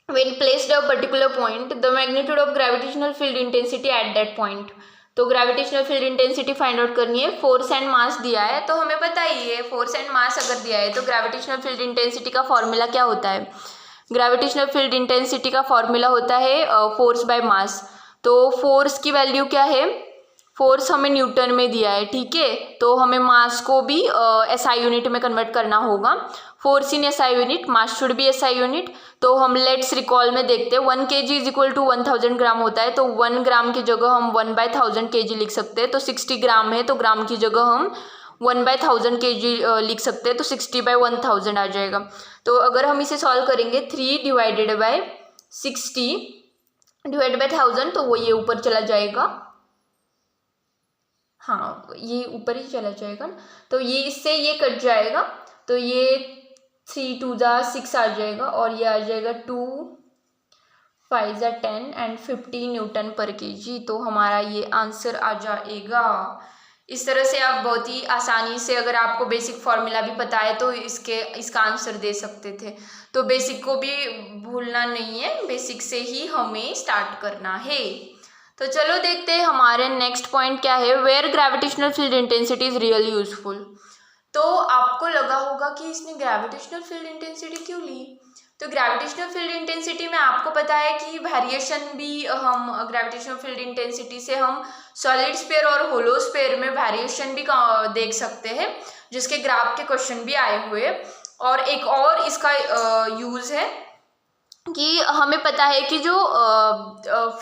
when placed at a particular point, the magnitude of gravitational field intensity at that point। तो gravitational field intensity find out करनी है। फोर्स एंड मास दिया है तो हमें पता ही है, force and mass अगर दिया है तो ग्रेविटेशनल फील्ड इंटेंसिटी का फॉर्मूला क्या होता है। ग्रेविटेशनल फील्ड इंटेंसिटी का फॉर्मूला होता है फोर्स बाय मास। तो फोर्स की वैल्यू क्या है, फोर्स हमें न्यूटन में दिया है, ठीक है। तो हमें मास को भी एसआई यूनिट में कन्वर्ट करना होगा। Force in SI unit, mass should be SI unit. तो हम लेट्स रिकॉल में देखते हैं 1 kg इज इक्वल टू 1000 ग्राम होता है। तो 1 ग्राम की जगह हम 1/1000 kg लिख सकते हैं। तो 60 ग्राम है तो ग्राम की जगह हम 1/1000 kg लिख सकते हैं। तो 60/1000 आ जाएगा। तो अगर हम इसे सॉल्व करेंगे 3 डिवाइडेड बाय 60 डिवाइडेड बाय 1000 तो वो ये ऊपर चला जाएगा। हाँ ये ऊपर ही चला जाएगा ना। तो ये इससे ये कट जाएगा तो ये 3 2 जा 6 आ जाएगा और ये आ जाएगा 2 5 जा 10 एंड 50 न्यूटन पर केजी। तो हमारा ये आंसर आ जाएगा। इस तरह से आप बहुत ही आसानी से, अगर आपको बेसिक फॉर्मूला भी पता है तो इसका आंसर दे सकते थे। तो बेसिक को भी भूलना नहीं है, बेसिक से ही हमें स्टार्ट करना है। तो चलो देखते हैं हमारे नेक्स्ट पॉइंट क्या है। Where gravitational field intensity is really useful. तो आपको लगा होगा कि इसने ग्रेविटेशनल फील्ड इंटेंसिटी क्यों ली। तो ग्रेविटेशनल फील्ड इंटेंसिटी में आपको पता है कि वेरिएशन भी हम ग्रेविटेशनल फील्ड इंटेंसिटी से हम सॉलिड स्फीयर और होलो स्फीयर में वेरिएशन भी देख सकते हैं, जिसके ग्राफ के क्वेश्चन भी आए हुए। और एक और इसका यूज है कि हमें पता है कि जो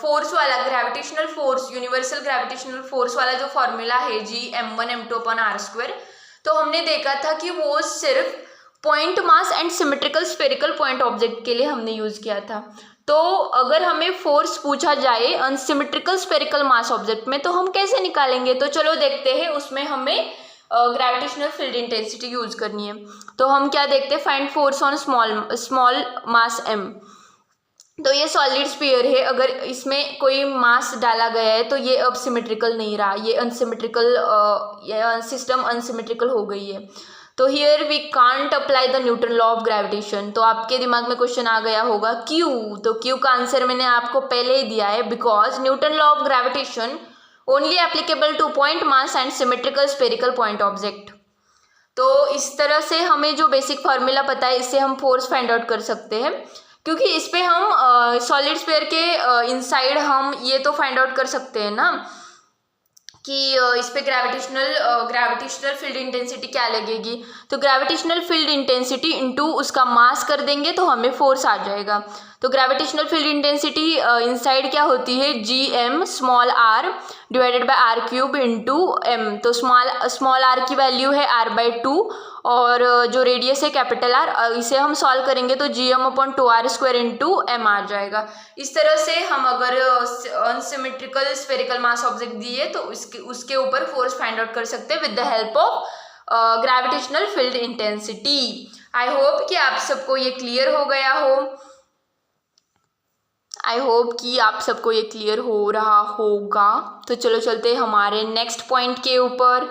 फोर्स वाला gravitational force, universal gravitational force वाला जो फॉर्मूला है G m1m2/r², तो हमने देखा था कि वो सिर्फ point mass and symmetrical spherical point object के लिए हमने यूज किया था। तो अगर हमें फोर्स पूछा जाए अनसिमेट्रिकल स्फेरिकल मास ऑब्जेक्ट में तो हम कैसे निकालेंगे। तो चलो देखते हैं, उसमें हमें ग्रेविटेशनल फील्ड इंटेंसिटी यूज करनी है। तो हम क्या देखते हैं, find force on small mass m। तो ये सॉलिड स्फीयर है, अगर इसमें कोई मास डाला गया है तो ये अब सिमेट्रिकल नहीं रहा, ये अनसिमेट्रिकल, सिस्टम अनसिमेट्रिकल हो गई है। तो here we can't apply the Newton law of gravitation. तो आपके दिमाग में क्वेश्चन आ गया होगा क्यों। तो क्यों का आंसर मैंने आपको पहले ही दिया है, because Newton law of gravitation only applicable two point mass and symmetrical spherical point object. तो इस तरह से हमें जो बेसिक फार्मूला पता है इससे हम फोर्स फाइंड आउट कर सकते हैं, क्योंकि इस पे हम सॉलिड स्फीयर के इनसाइड हम ये तो फाइंड आउट कर सकते हैं ना कि इस पे ग्रेविटेशनल फील्ड इंटेंसिटी क्या लगेगी। तो ग्रेविटेशनल फील्ड इंटेंसिटी इनटू उसका मास कर देंगे तो हमें फोर्स आ जाएगा। तो ग्रेविटेशनल फील्ड इंटेंसिटी इनसाइड क्या होती है, Gm small r divided by r³ into m। तो स्मॉल r की वैल्यू है r/2 और जो रेडियस है कैपिटल R, इसे हम सॉल्व करेंगे तो Gm/2r² इंटू m आ जाएगा। इस तरह से हम अगर अनसिमेट्रिकल स्फेरिकल मास ऑब्जेक्ट दिए तो उसके ऊपर फोर्स फाइंड आउट कर सकते हैं with the help of gravitational field intensity. I hope कि आप सबको ये क्लियर हो गया हो। आई होप कि आप सबको ये क्लियर हो रहा होगा। तो चलो चलते हैं हमारे नेक्स्ट पॉइंट के ऊपर।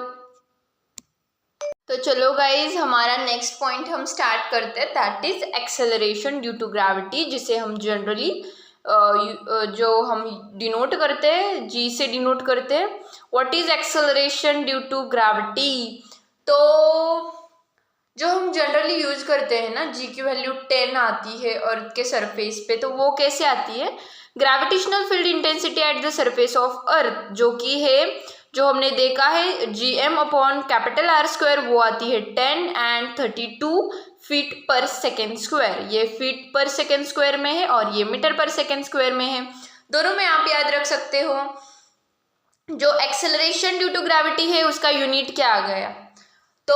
तो चलो गाइज हमारा नेक्स्ट पॉइंट हम स्टार्ट करते हैं, that is acceleration due to gravity, जिसे हम जनरली जो हम डिनोट करते हैं G से डिनोट करते हैं। What is acceleration due to gravity. तो जो हम जनरली यूज करते हैं ना, G की वैल्यू 10 आती है अर्थ के सरफेस पे, तो वो कैसे आती है, gravitational field intensity at the surface of अर्थ जो कि है, जो हमने देखा है Gm/R², वो आती है 10 एंड 32 फीट पर सेकेंड स्क्वायर। ये फीट पर सेकेंड स्क्वायर में है और ये मीटर पर सेकेंड स्क्वायर में है। दोनों में आप याद रख सकते हो। जो एक्सेलरेशन ड्यू टू ग्रेविटी है उसका यूनिट क्या आ गया। तो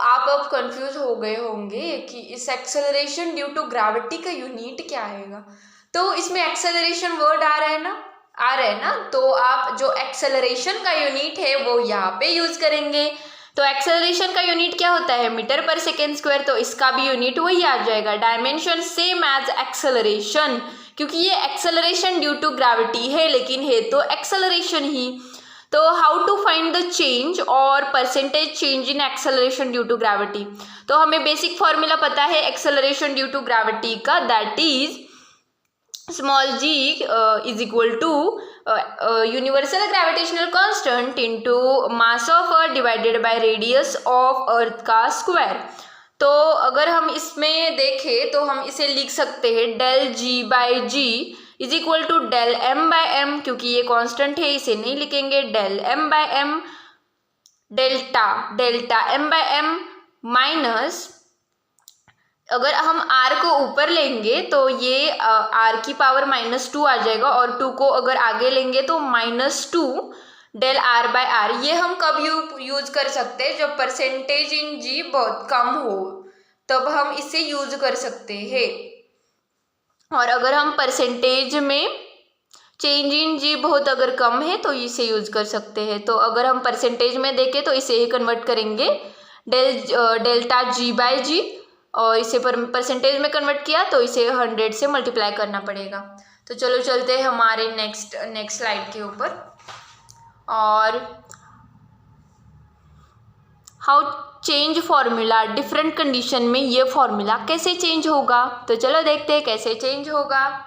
आप अब कंफ्यूज हो गए होंगे कि इस एक्सेलरेशन ड्यू टू ग्रेविटी का यूनिट क्या आएगा। तो इसमें एक्सेलरेशन वर्ड आ रहा है ना, तो आप जो एक्सेलरेशन का यूनिट है वो यहाँ पे यूज करेंगे। तो एक्सेलरेशन का यूनिट क्या होता है, मीटर पर सेकेंड स्क्वायर, तो इसका भी यूनिट वही आ जाएगा, डायमेंशन सेम एज एक्सेलरेशन, क्योंकि ये एक्सेलरेशन ड्यू टू ग्रेविटी है लेकिन है तो एक्सेलरेशन ही। तो how to find the change और percentage change in acceleration due to gravity. तो हमें बेसिक फॉर्मूला पता है एक्सेलरेशन ड्यू टू ग्रेविटी का, that is small G is equal to universal gravitational constant into mass of Earth divided by radius of Earth का square. तो अगर हम इसमें देखें तो हम इसे लिख सकते हैं del G by G is equal to del M by M, क्योंकि ये कांस्टेंट है इसे नहीं लिखेंगे, del M by M delta M by M minus, अगर हम r को ऊपर लेंगे तो ये r की पावर -2 आ जाएगा और 2 को अगर आगे लेंगे तो -2 डेल r बाय आर। ये हम कब यूज कर सकते हैं, जब परसेंटेज इन g बहुत कम हो तब हम इसे यूज कर सकते हैं। और अगर हम परसेंटेज में चेंज इन g बहुत अगर कम है तो इसे यूज कर सकते हैं। तो अगर हम परसेंटेज में देखें तो इसे ही कन्वर्ट करेंगे डेल्टा g बाय जी, और इसे परसेंटेज में कन्वर्ट किया तो इसे 100 से मल्टीप्लाई करना पड़ेगा। तो चलो चलते हैं हमारे नेक्स्ट स्लाइड के ऊपर। और how change formula different condition में, ये फॉर्मूला कैसे चेंज होगा, तो चलो देखते हैं कैसे चेंज होगा।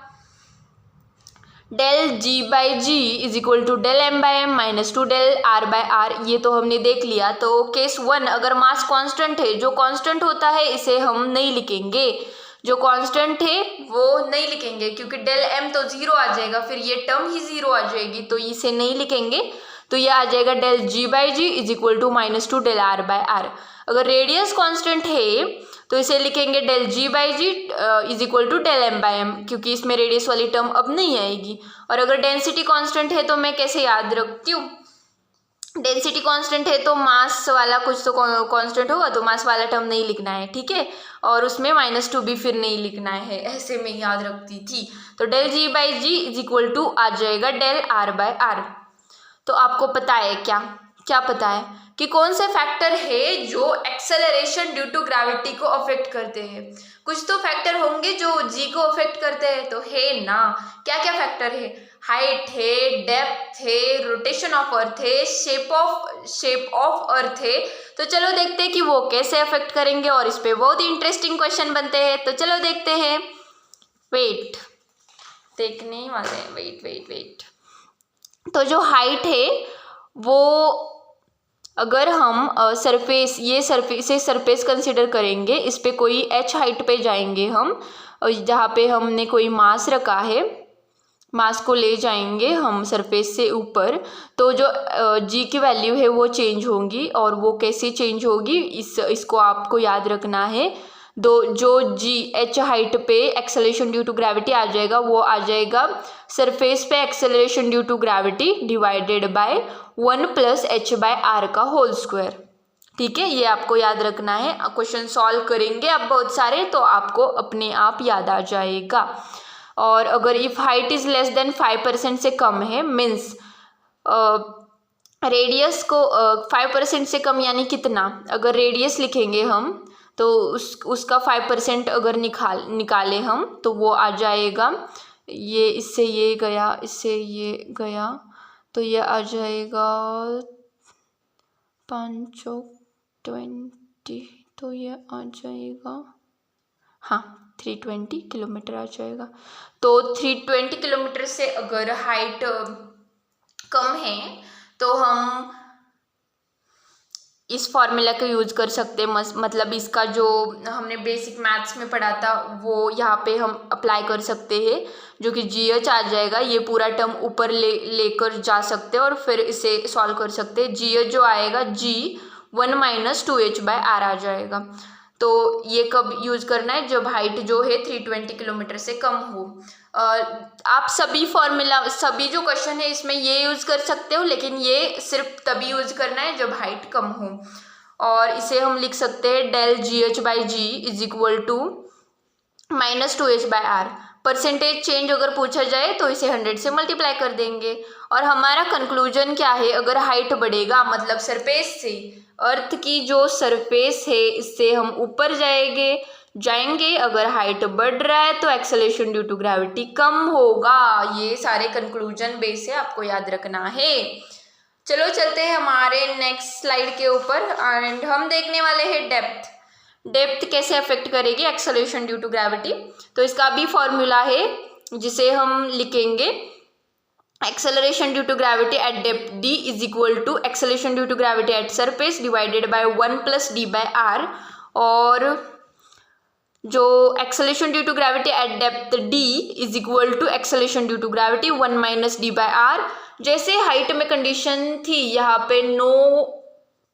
Del G by G is equal to del M by M -2 del R by R, ये तो हमने देख लिया। तो केस 1, अगर मास कांस्टेंट है, जो कांस्टेंट होता है इसे हम नहीं लिखेंगे, जो कांस्टेंट है वो नहीं लिखेंगे क्योंकि डेल एम तो 0 आ जाएगा, फिर ये टर्म ही 0 आ जाएगी, तो इसे नहीं लिखेंगे। तो ये आ जाएगा del G by G is equal to -2 del R by R. अगर रेडियस कांस्टेंट है तो इसे लिखेंगे del G by G is equal to del M by M, क्योंकि इसमें रेडियस वाली टर्म अब नहीं आएगी। और अगर डेंसिटी कांस्टेंट है तो मैं कैसे याद रखती हूँ, डेंसिटी कांस्टेंट है तो मास वाला कुछ तो कांस्टेंट होगा, तो मास वाला टर्म नहीं लिखना है, ठीक है, और उसमें -2 भी फिर नहीं लिखना है, ऐसे में याद रखती थी। तो del G by G is equal to आ जाएगा डेल आर बाय आर। तो आपको पता है क्या पता है कि कौन से फैक्टर है जो एक्सेलरेशन ड्यू टू ग्रेविटी को अफेक्ट करते हैं। कुछ तो फैक्टर होंगे जो जी को अफेक्ट करते हैं, तो है ना, क्या क्या फैक्टर है, हाइट है, डेप्थ है, रोटेशन ऑफ अर्थ है, शेप ऑफ अर्थ है। तो चलो देखते हैं कि वो कैसे अफेक्ट करेंगे, और इस पे बहुत ही इंटरेस्टिंग क्वेश्चन बनते हैं। तो चलो देखते हैं, वेट देखने वाले हैं, वेट। तो जो हाइट है वो, अगर हम सरफेस कंसिडर करेंगे, इस पे कोई h हाइट पे जाएंगे हम, जहाँ पे हमने कोई मास रखा है, मास को ले जाएंगे हम सरफेस से ऊपर, तो जो g की वैल्यू है वो चेंज होगी। और वो कैसे चेंज होगी, इसको आपको याद रखना है। जो h हाइट पे एक्सेलरेशन ड्यू टू ग्रेविटी आ जाएगा, वो आ जाएगा सरफेस पे acceleration due to gravity divided by 1 + h/r का होल स्क्वायर, ठीक है, ये आपको याद रखना है। क्वेश्चन सॉल्व करेंगे आप बहुत सारे, तो आपको अपने आप याद आ जाएगा। और अगर if height is less than 5% से कम है, मीन्स रेडियस को 5% से कम यानी कितना, अगर रेडियस लिखेंगे हम तो उसका 5% अगर निकाले हम तो वो आ जाएगा, ये इससे ये गया, इससे ये गया, तो ये आ जाएगा 5 × 20, तो ये आ जाएगा, हाँ 320 किलोमीटर आ जाएगा। तो 320 किलोमीटर से अगर हाइट कम है तो हम इस फॉर्मूला का यूज कर सकते हैं, मतलब इसका जो हमने बेसिक मैथ्स में पढ़ा था वो यहाँ पे हम अप्लाई कर सकते हैं, जो कि GH आ जाएगा। ये पूरा टर्म ऊपर लेकर जा सकते हैं और फिर इसे सॉल्व कर सकते हैं। GH जो आएगा G1 - 2h/r आ जाएगा। तो ये कब यूज करना है, जब हाइट जो है 320 किलोमीटर से कम हो। आप सभी जो क्वेश्चन है इसमें ये यूज कर सकते हो, लेकिन ये सिर्फ तभी यूज करना है जब हाइट कम हो। और इसे हम लिख सकते हैं del GH/g is equal to -2h/r। Percentage change अगर पूछा जाए तो इसे 100 से मल्टीप्लाई कर देंगे। और हमारा कंक्लूजन क्या है, अगर हाइट बढ़ेगा मतलब सरफेस से, अर्थ की जो सरफेस है इससे हम ऊपर जाएंगे। अगर हाइट बढ़ रहा है तो एक्सेलरेशन ड्यू टू ग्रेविटी कम होगा। ये सारे कंक्लूजन बेस है, आपको याद रखना है। चलो चलते हैं हमारे नेक्स्ट स्लाइड के ऊपर एंड हम देखने वाले हैं डेप्थ कैसे अफेक्ट करेगी एक्सेलरेशन ड्यू टू ग्रेविटी। तो इसका भी फॉर्मूला है जिसे हम लिखेंगे acceleration due to gravity at depth d is equal to acceleration due to gravity at surface divided by 1 plus D by R. और जो acceleration due to gravity at depth d is equal to acceleration due to gravity 1 minus D by R. जैसे height में condition थी, यहाँ पे no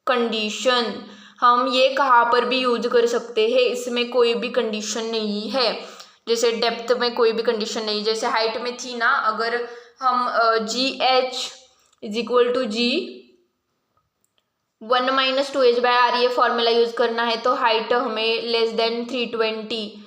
condition, हम ये कहाँ पर भी यूज कर सकते हैं, इसमें कोई भी कंडीशन नहीं है। जैसे डेप्थ में कोई भी कंडीशन नहीं, जैसे हाइट में थी ना, अगर हम G H is equal to G 1 minus 2h by R ये फॉर्मूला यूज करना है तो हाइट हमें लेस देन 320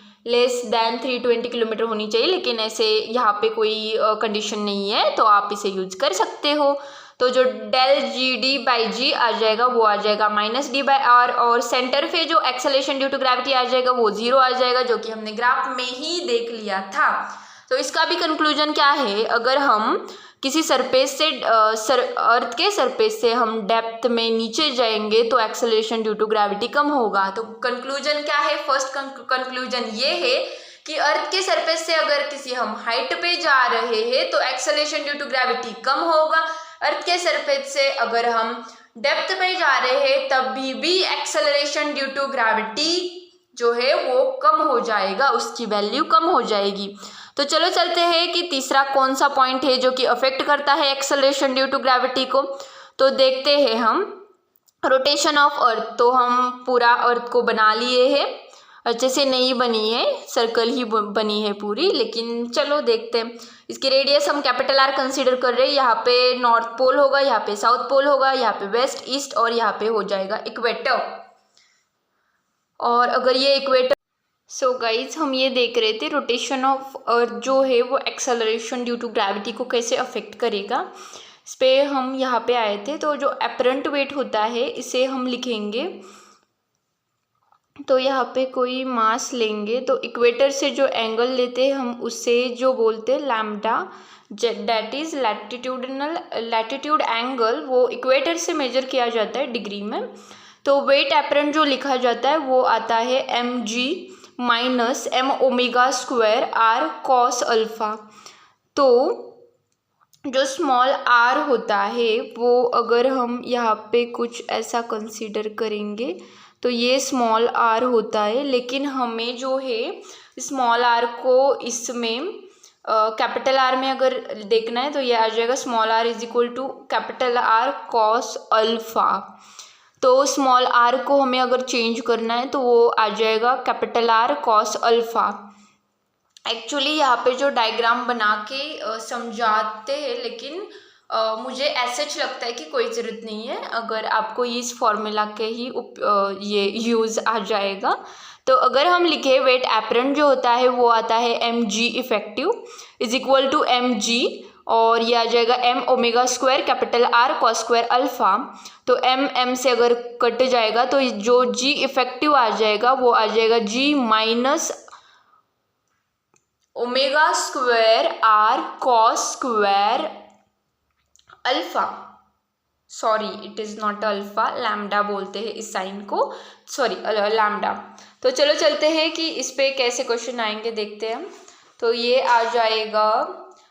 किलोमीटर होनी चाहिए, लेकिन ऐसे यहाँ पे कोई कंडीशन नहीं है तो आप इसे यूज कर सकते हो। तो जो डेल जी डी बाई जी आ जाएगा वो आ जाएगा माइनस डी बाई आर, और सेंटर पे जो एक्सेलरेशन ड्यू टू ग्रेविटी आ जाएगा वो 0 आ जाएगा, जो कि हमने ग्राफ में ही देख लिया था। तो इसका भी कंक्लूजन क्या है, अगर हम किसी सरफेस से अर्थ के सरफेस से हम डेप्थ में नीचे जाएंगे तो एक्सेलरेशन ड्यू टू ग्रेविटी कम होगा। तो कंक्लूजन क्या है, फर्स्ट कंक्लूजन ये है कि अर्थ के सरफेस से अगर किसी हम हाइट पे जा रहे हैं तो एक्सेलरेशन ड्यू टू ग्रेविटी कम होगा। अर्थ के सरफेस से अगर हम डेप्थ में जा रहे हैं तब भी एक्सेलरेशन ड्यू टू ग्रेविटी जो है वो कम हो जाएगा, उसकी वैल्यू कम हो जाएगी। तो चलो चलते हैं कि तीसरा कौन सा पॉइंट है जो कि अफेक्ट करता है एक्सेलरेशन ड्यू टू ग्रेविटी को। तो देखते हैं हम रोटेशन ऑफ अर्थ। तो हम पूरा अर्थ को बना लिए हैं, अच्छे से नहीं बनी है, सर्कल ही बनी है पूरी, लेकिन चलो देखते हैं। इसकी रेडियस हम कैपिटल आर कंसीडर कर रहे हैं। यहाँ पे नॉर्थ पोल होगा, यहाँ पे साउथ पोल होगा, यहाँ पे वेस्ट ईस्ट, और यहाँ पे हो जाएगा इक्वेटर। और अगर ये इक्वेटर, सो गाइज हम ये देख रहे थे रोटेशन ऑफ अर्थ जो है वो एक्सेलरेशन ड्यू टू ग्रेविटी को कैसे अफेक्ट करेगा। इस पर हम यहाँ पे आए थे। तो जो एपरेंट वेट होता है इसे हम लिखेंगे, तो यहाँ पे कोई मास लेंगे तो इक्वेटर से जो एंगल लेते हैं हम उससे जो बोलते हैं lambda, that is latitude angle, वो इक्वेटर से मेजर किया जाता है डिग्री में। तो वेट एपरेंट जो लिखा जाता है वो आता है mg minus m omega square r cos alpha. तो जो स्मॉल r होता है वो अगर हम यहाँ पे कुछ ऐसा कंसीडर करेंगे तो ये स्मॉल r होता है, लेकिन हमें जो है स्मॉल r को इसमें कैपिटल R में अगर देखना है तो ये आ जाएगा small r is equal to capital R cos alpha. तो स्मॉल r को हमें अगर चेंज करना है तो वो आ जाएगा capital R cos alpha. Actually यहाँ पे जो डायग्राम बना के समझाते हैं, लेकिन मुझे ऐसे लगता है कि कोई ज़रूरत नहीं है, अगर आपको इस फॉर्मूला के ही ये यूज़ आ जाएगा। तो अगर हम लिखे वेट एपरेंट जो होता है वो आता है mg effective is equal to mg, और ये आ जाएगा m omega square capital R cos square alpha. तो m से अगर कट जाएगा तो जो g इफेक्टिव आ जाएगा वो आ जाएगा g minus omega square R cos square alpha. Sorry, it is not alpha, lambda बोलते हैं इस साइन को, सॉरी लैम्डा। तो चलो चलते हैं कि इस पे कैसे क्वेश्चन आएंगे, देखते हैं हम। तो ये आ जाएगा,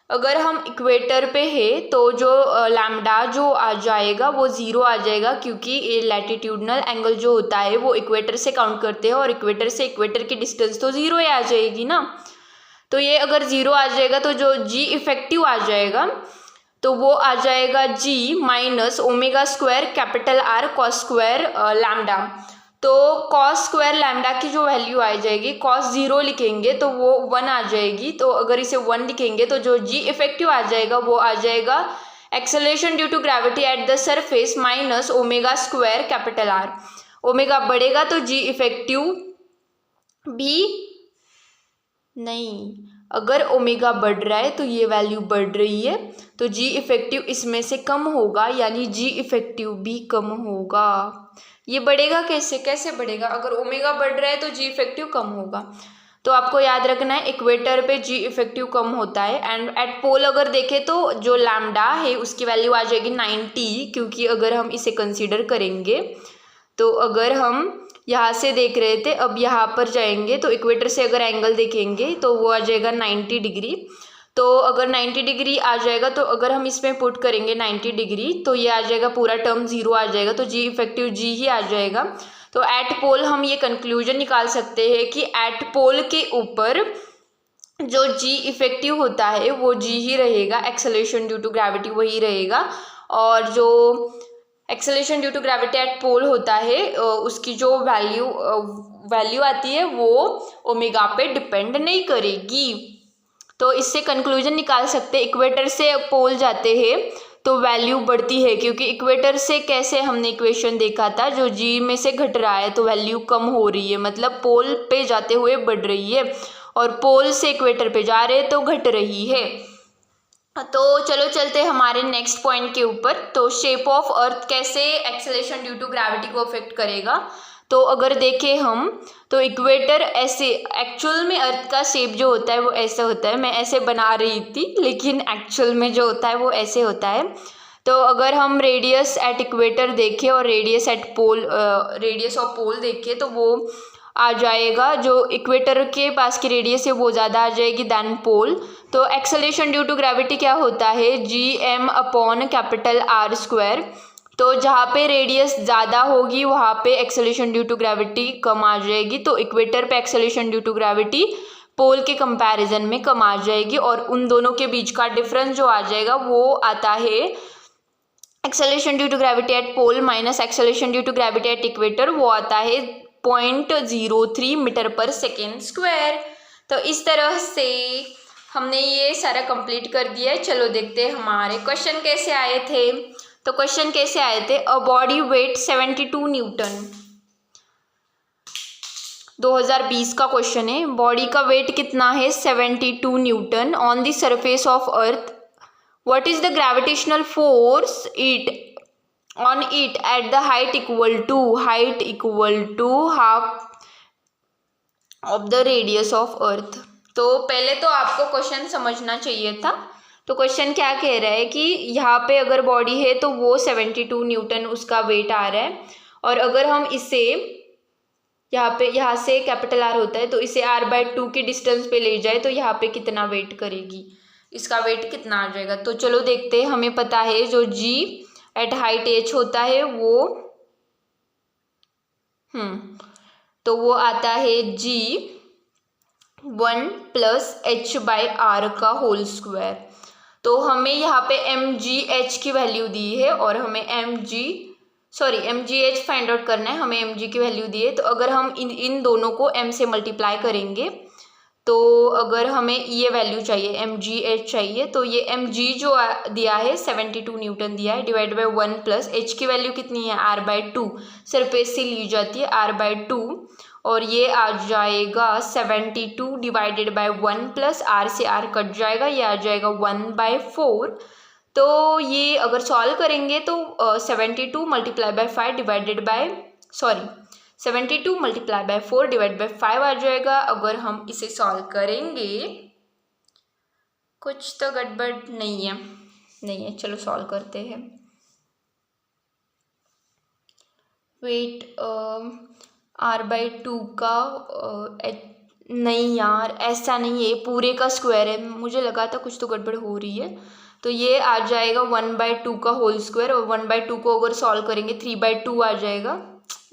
अगर हम इक्वेटर पे है तो जो लैम्डा जो आ जाएगा वो 0 आ जाएगा, क्योंकि ये लैटिट्यूडनल एंगल जो होता है वो इक्वेटर से काउंट करते हैं, और इक्वेटर से इक्वेटर की डिस्टेंस तो 0 ही आ जाएगी ना। तो ये अगर 0 आ जाएगा तो जो जी इफेक्टिव आ जाएगा तो वो आ जाएगा g minus omega square capital R cos square lambda. तो cos स्क्वायर लैम्डा की जो वैल्यू आ जाएगी, cos 0 लिखेंगे तो वो 1 आ जाएगी। तो अगर इसे 1 लिखेंगे तो जो g इफेक्टिव आ जाएगा वो आ जाएगा acceleration due to gravity at the surface minus omega square capital R। Omega बढ़ेगा तो g इफेक्टिव भी नहीं, अगर ओमेगा बढ़ रहा है तो ये वैल्यू बढ़ रही है, तो जी इफेक्टिव इसमें से कम होगा, यानी जी इफेक्टिव भी कम होगा। ये बढ़ेगा कैसे, कैसे बढ़ेगा? अगर ओमेगा बढ़ रहा है तो जी इफेक्टिव कम होगा। तो आपको याद रखना है इक्वेटर पे जी इफेक्टिव कम होता है। एंड एट पोल अगर देखें तो जो लैम्डा है उसकी वैल्यू आ जाएगी 90, क्योंकि अगर हम इसे कंसीडर करेंगे तो अगर हम यहाँ से देख रहे थे, अब यहाँ पर जाएंगे तो इक्वेटर से अगर एंगल देखेंगे तो वो आ जाएगा 90 डिग्री। तो अगर 90 डिग्री आ जाएगा तो अगर हम इसमें पुट करेंगे 90 डिग्री तो ये आ जाएगा, पूरा टर्म जीरो आ जाएगा, तो जी इफेक्टिव जी ही आ जाएगा। तो एट पोल हम ये कंक्लूजन निकाल सकते हैं कि एट पोल के ऊपर जो जी इफेक्टिव होता है वो जी ही रहेगा, एक्सेलरेशन ड्यू टू ग्रेविटी वही रहेगा। और जो acceleration due to gravity at pole होता है उसकी जो वैल्यू आती है वो ओमेगा पे डिपेंड नहीं करेगी। तो इससे कंक्लूजन निकाल सकते हैं, इक्वेटर से पोल जाते हैं तो वैल्यू बढ़ती है, क्योंकि इक्वेटर से कैसे हमने इक्वेशन देखा था, जो जी में से घट रहा है तो वैल्यू कम हो रही है, मतलब पोल पे जाते हुए बढ़ रही है, और पोल से इक्वेटर पे जा रहे तो घट रही है। तो चलो चलते हमारे नेक्स्ट पॉइंट के ऊपर। तो शेप ऑफ अर्थ कैसे एक्सेलरेशन ड्यू टू ग्रेविटी को अफेक्ट करेगा। तो अगर देखें हम तो इक्वेटर ऐसे, एक्चुअल में अर्थ का शेप जो होता है वो ऐसा होता है, मैं ऐसे बना रही थी लेकिन एक्चुअल में जो होता है वो ऐसे होता है। तो अगर हम रेडियस एट इक्वेटर देखें और radius at pole, radius of pole देखें तो वो आ जाएगा, जो इक्वेटर के पास की रेडियस है वो ज़्यादा आ जाएगी दैन पोल। तो एक्सेलरेशन ड्यू टू ग्रेविटी क्या होता है, G M upon capital R square. तो जहाँ पे रेडियस ज़्यादा होगी वहाँ पे एक्सेलरेशन ड्यू टू ग्रेविटी कम आ जाएगी, तो इक्वेटर पे acceleration due to gravity pole के कंपैरिजन में कम आ जाएगी, और उन दोनों के बीच का डिफरेंस जो आ जाएगा वो आता है acceleration due to gravity at pole minus acceleration due to gravity at equator, वो आता है 0.03 मीटर पर सेकेंड स्क्वायर। तो इस तरह से हमने ये सारा कंप्लीट कर दिया है। चलो देखते हैं हमारे क्वेश्चन कैसे आए थे। तो क्वेश्चन कैसे आए थे, अ बॉडी वेट 72 न्यूटन, 2020 का क्वेश्चन है। बॉडी का वेट कितना है, 72 newton on the surface of earth. What is the gravitational force on it at the height equal to half of the radius of earth. तो पहले तो आपको question समझना चाहिए था। तो क्वेश्चन क्या कह रहा है कि यहाँ पे अगर बॉडी है तो वो 72 न्यूटन उसका वेट आ रहा है, और अगर हम इसे यहाँ से कैपिटल आर होता है तो इसे r/2 के डिस्टेंस पे ले जाए तो यहाँ पे कितना वेट करेगी, इसका वेट कितना आ जाएगा। तो चलो देखते हैं। हमें पता है जो g एट हाइट h होता है वो तो वो आता है g 1 + h/r का होल स्क्वायर। तो हमें यहाँ पे mgh की वैल्यू दी है और हमें mgh फाइंड आउट करना है, हमें mg की वैल्यू दी है। तो अगर हम इन दोनों को m से मल्टीप्लाई करेंगे तो अगर हमें ये वैल्यू चाहिए mgh चाहिए, तो ये mg जो दिया है 72 न्यूटन दिया है, डिवाइड बाई 1 प्लस h की वैल्यू कितनी है r/2, सरफेस से ली जाती है r/2, और ये आ जाएगा 72 डिवाइडेड बाई 1 प्लस r से r कट जाएगा, ये आ जाएगा 1/4। तो ये अगर सॉल्व करेंगे तो 72 multiply by 5 divided by 72 multiply by 4 divide by 5 आ जाएगा। अगर हम इसे सॉल्व करेंगे, कुछ तो गड़बड़ नहीं है, चलो सॉल्व करते हैं। वेट r/2 का नहीं यार, ऐसा नहीं है, पूरे का स्क्वायर है, मुझे लगा था कुछ तो गड़बड़ हो रही है। तो ये आ जाएगा 1/2 का होल स्क्वायर, और 1/2 को अगर सॉल्व करेंगे 3/2 आ जाएगा।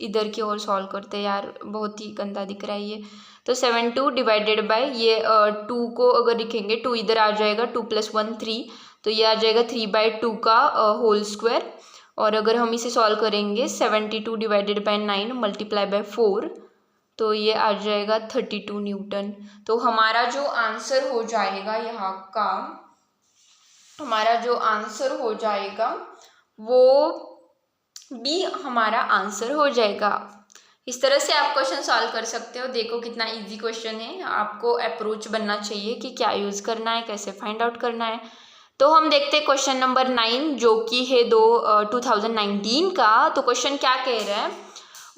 इधर की ओर सॉल्व करते हैं यार, बहुत ही गंदा दिख रहा है ये। तो 72 डिवाइडेड बाई ये 2 को अगर लिखेंगे 2 इधर आ जाएगा, 2 + 1 3, तो ये आ जाएगा 3/2 का होल स्क्वायर। और अगर हम इसे सॉल्व करेंगे 72 डिवाइडेड बाई 9 मल्टीप्लाई बाई 4, तो ये आ जाएगा 32 न्यूटन। तो हमारा जो आंसर हो जाएगा यहाँ का, हमारा जो आंसर हो जाएगा वो बी हमारा आंसर हो जाएगा। इस तरह से आप क्वेश्चन सॉल्व कर सकते हो। देखो कितना इजी क्वेश्चन है, आपको अप्रोच बनना चाहिए कि क्या यूज़ करना है, कैसे फाइंड आउट करना है। तो हम देखते हैं क्वेश्चन नंबर 9 जो कि है 2019 का। तो क्वेश्चन क्या कह रहा है,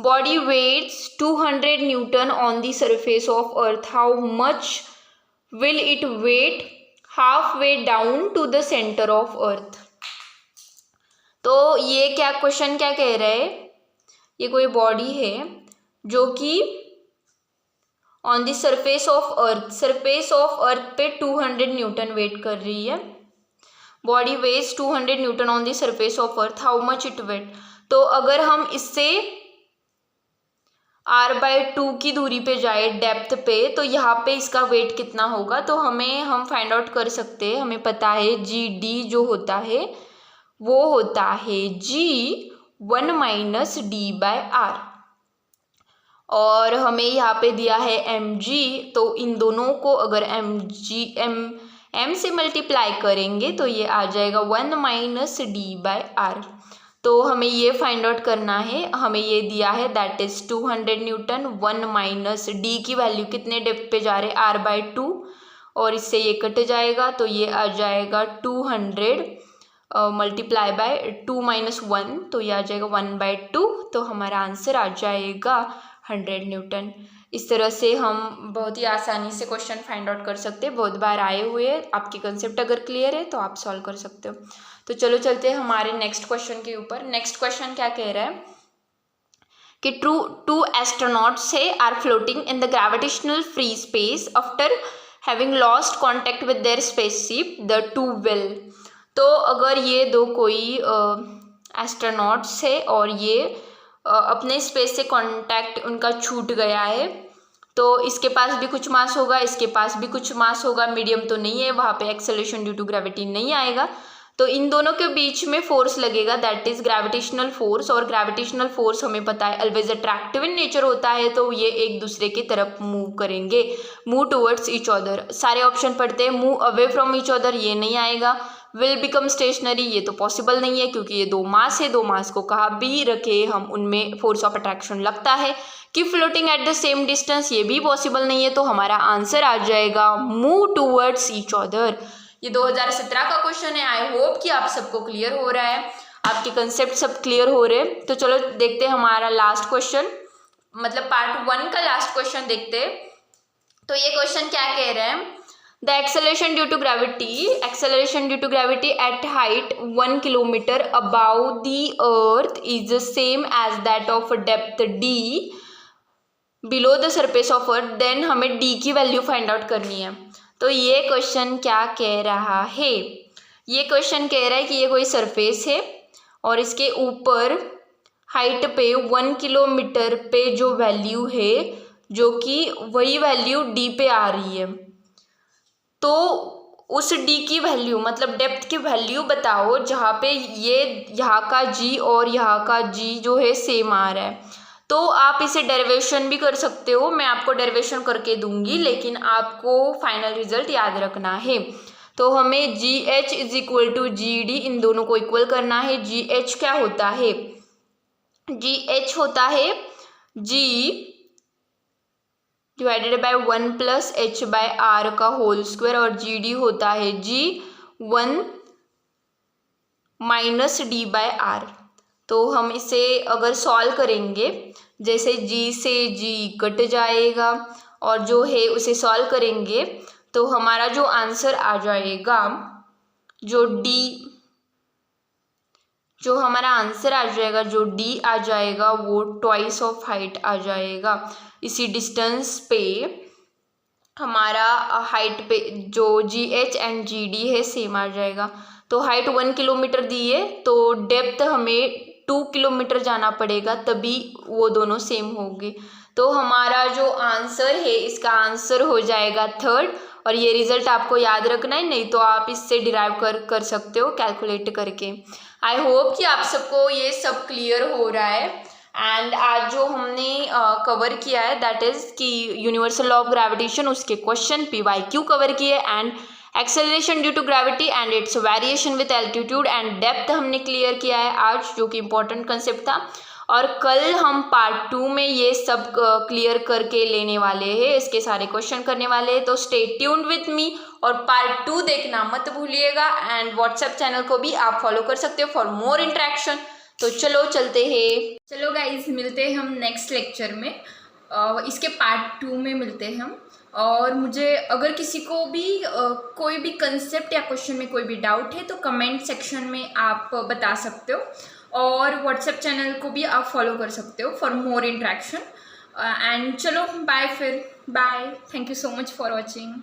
body weighs 200 newton on the surface of earth, how much will it weigh half way down to the centre of earth. तो ये क्या क्वेश्चन क्या कह रहा है, ये कोई बॉडी है जो कि on the surface of earth पे 200 न्यूटन वेट कर रही है। Body weighs 200 newton on the surface of earth, how much it weigh. तो अगर हम इससे r/2 की दूरी पे जाए डेप्थ पे, तो यहाँ पे इसका वेट कितना होगा। तो हम फाइंड आउट कर सकते हैं, हमें पता है GD जो होता है वो होता है G1 - D/r, और हमें यहाँ पे दिया है mg। तो इन दोनों को अगर m से मल्टीप्लाई करेंगे तो ये आ जाएगा 1 - D/r। तो हमें ये फाइंड आउट करना है, हमें ये दिया है दैट इज 200 न्यूटन, 1 - D की वैल्यू कितने डेप्थ पे जा रहे r/2, और इससे ये कट जाएगा तो ये आ जाएगा 200 मल्टीप्लाई बाय 2 - 1, तो ये आ जाएगा 1/2। तो हमारा आंसर आ जाएगा 100 न्यूटन। इस तरह से हम बहुत ही आसानी से क्वेश्चन फाइंड आउट कर सकते हैं, बहुत बार आए हुए हैं। आपकी कंसेप्ट अगर क्लियर है तो आप सॉल्व कर सकते हो। तो चलो चलते हैं हमारे नेक्स्ट क्वेश्चन के ऊपर। नेक्स्ट क्वेश्चन क्या कह रहा है कि टू एस्ट्रोनॉट्स है are floating in the gravitational free space after having lost contact with their spaceship the two will. तो अगर ये दो कोई एस्ट्रोनॉट्स है और ये अपने स्पेस से कांटेक्ट उनका छूट गया है, तो इसके पास भी कुछ मास होगा, इसके पास भी कुछ मास होगा, मीडियम तो नहीं है, वहाँ पे एक्सेलरेशन ड्यू टू ग्रेविटी नहीं आएगा, तो इन दोनों के बीच में फोर्स लगेगा दैट इज ग्रेविटेशनल फोर्स। और ग्रेविटेशनल फोर्स हमें पता है ऑलवेज अट्रैक्टिव इन नेचर होता है, तो ये एक दूसरे की तरफ मूव करेंगे, मूव टुवर्ड्स ईच अदर। सारे ऑप्शन पढ़ते हैं, move away from each other ये नहीं आएगा, विल बिकम स्टेशनरी ये तो पॉसिबल नहीं है क्योंकि ये दो मास है, दो मास को कहाँ भी रखे हम उनमें फोर्स ऑफ अट्रैक्शन लगता है। कि floating at the same distance ये भी पॉसिबल नहीं है, तो हमारा आंसर आ जाएगा मूव टूवर्ड्स ईच अदर। ये 2017 का क्वेश्चन है। आई होप कि आप सबको क्लियर हो रहा है, आपके कंसेप्ट सब क्लियर हो रहे हैं। तो चलो देखते हैं हमारा लास्ट क्वेश्चन, मतलब पार्ट 1 का लास्ट क्वेश्चन देखते हैं। तो ये क्वेश्चन क्या कह रहे हैं, the acceleration due to gravity at height 1 kilometre above the earth is the same as that of depth d below the surface of earth, then हमें d की वैल्यू फाइंड आउट करनी है। तो ये क्वेश्चन क्या कह रहा है, ये क्वेश्चन कह रहा है कि ये कोई सरफेस है और इसके ऊपर हाइट पे 1 किलोमीटर पे जो वैल्यू है, जो कि वही वैल्यू d पे आ रही है, तो उस d की वैल्यू मतलब डेप्थ की वैल्यू बताओ जहाँ पे ये यहाँ का g और यहाँ का g जो है सेम आ रहा है। तो आप इसे डेरिवेशन भी कर सकते हो, मैं आपको डेरिवेशन करके दूंगी, लेकिन आपको फाइनल रिजल्ट याद रखना है। तो हमें GH is equal to GD इन दोनों को इक्वल करना है। GH क्या होता है, GH होता है G डिवाइडेड बाय 1 + h/r का होल स्क्वायर, और GD होता है G1 - D/r। तो हम इसे अगर सॉल्व करेंगे, जैसे G से G कट जाएगा और जो है उसे सॉल्व करेंगे तो हमारा जो आंसर आ जाएगा, जो हमारा आंसर आ जाएगा, जो D आ जाएगा वो ट्वाइस ऑफ हाइट आ जाएगा। इसी डिस्टेंस पे हमारा हाइट पे जो GH एंड GD है सेम आ जाएगा। तो हाइट 1 किलोमीटर दी है, तो डेप्थ हमें 2 किलोमीटर जाना पड़ेगा, तभी वो दोनों सेम होंगे। तो हमारा जो आंसर है, इसका आंसर हो जाएगा 3rd, और ये रिजल्ट आपको याद रखना है, नहीं तो आप इससे डिराइव कर सकते हो कैलकुलेट करके। आई होप कि आप सबको ये सब क्लियर हो रहा है। एंड आज जो हमने कवर किया है दैट इज़ कि यूनिवर्सल लॉ ऑफ ग्रेविटेशन, उसके क्वेश्चन PYQ कवर किए, and acceleration due to gravity and its variation with altitude and depth हमने क्लियर किया है आज, जो कि इंपॉर्टेंट कंसेप्ट था। और कल हम पार्ट 2 में ये सब क्लियर करके लेने वाले हैं, इसके सारे क्वेश्चन करने वाले हैं। तो स्टे ट्यून्ड विथ मी और पार्ट 2 देखना मत भूलिएगा। एंड व्हाट्सएप चैनल को भी आप फॉलो कर सकते हो फॉर मोर इंटरेक्शन। तो चलो चलते हैं। चलो गाइज, मिलते हैं हम नेक्स्ट लेक्चर में। इसके पार्ट 2 में मिलते हैं हम। और मुझे अगर किसी को भी कोई भी कंसेप्ट या क्वेश्चन में कोई भी डाउट है तो कमेंट सेक्शन में आप बता सकते हो। और व्हाट्सएप चैनल को भी आप फॉलो कर सकते हो फॉर मोर इंटरेक्शन। एंड चलो बाय फिर, bye. Thank you so much for watching.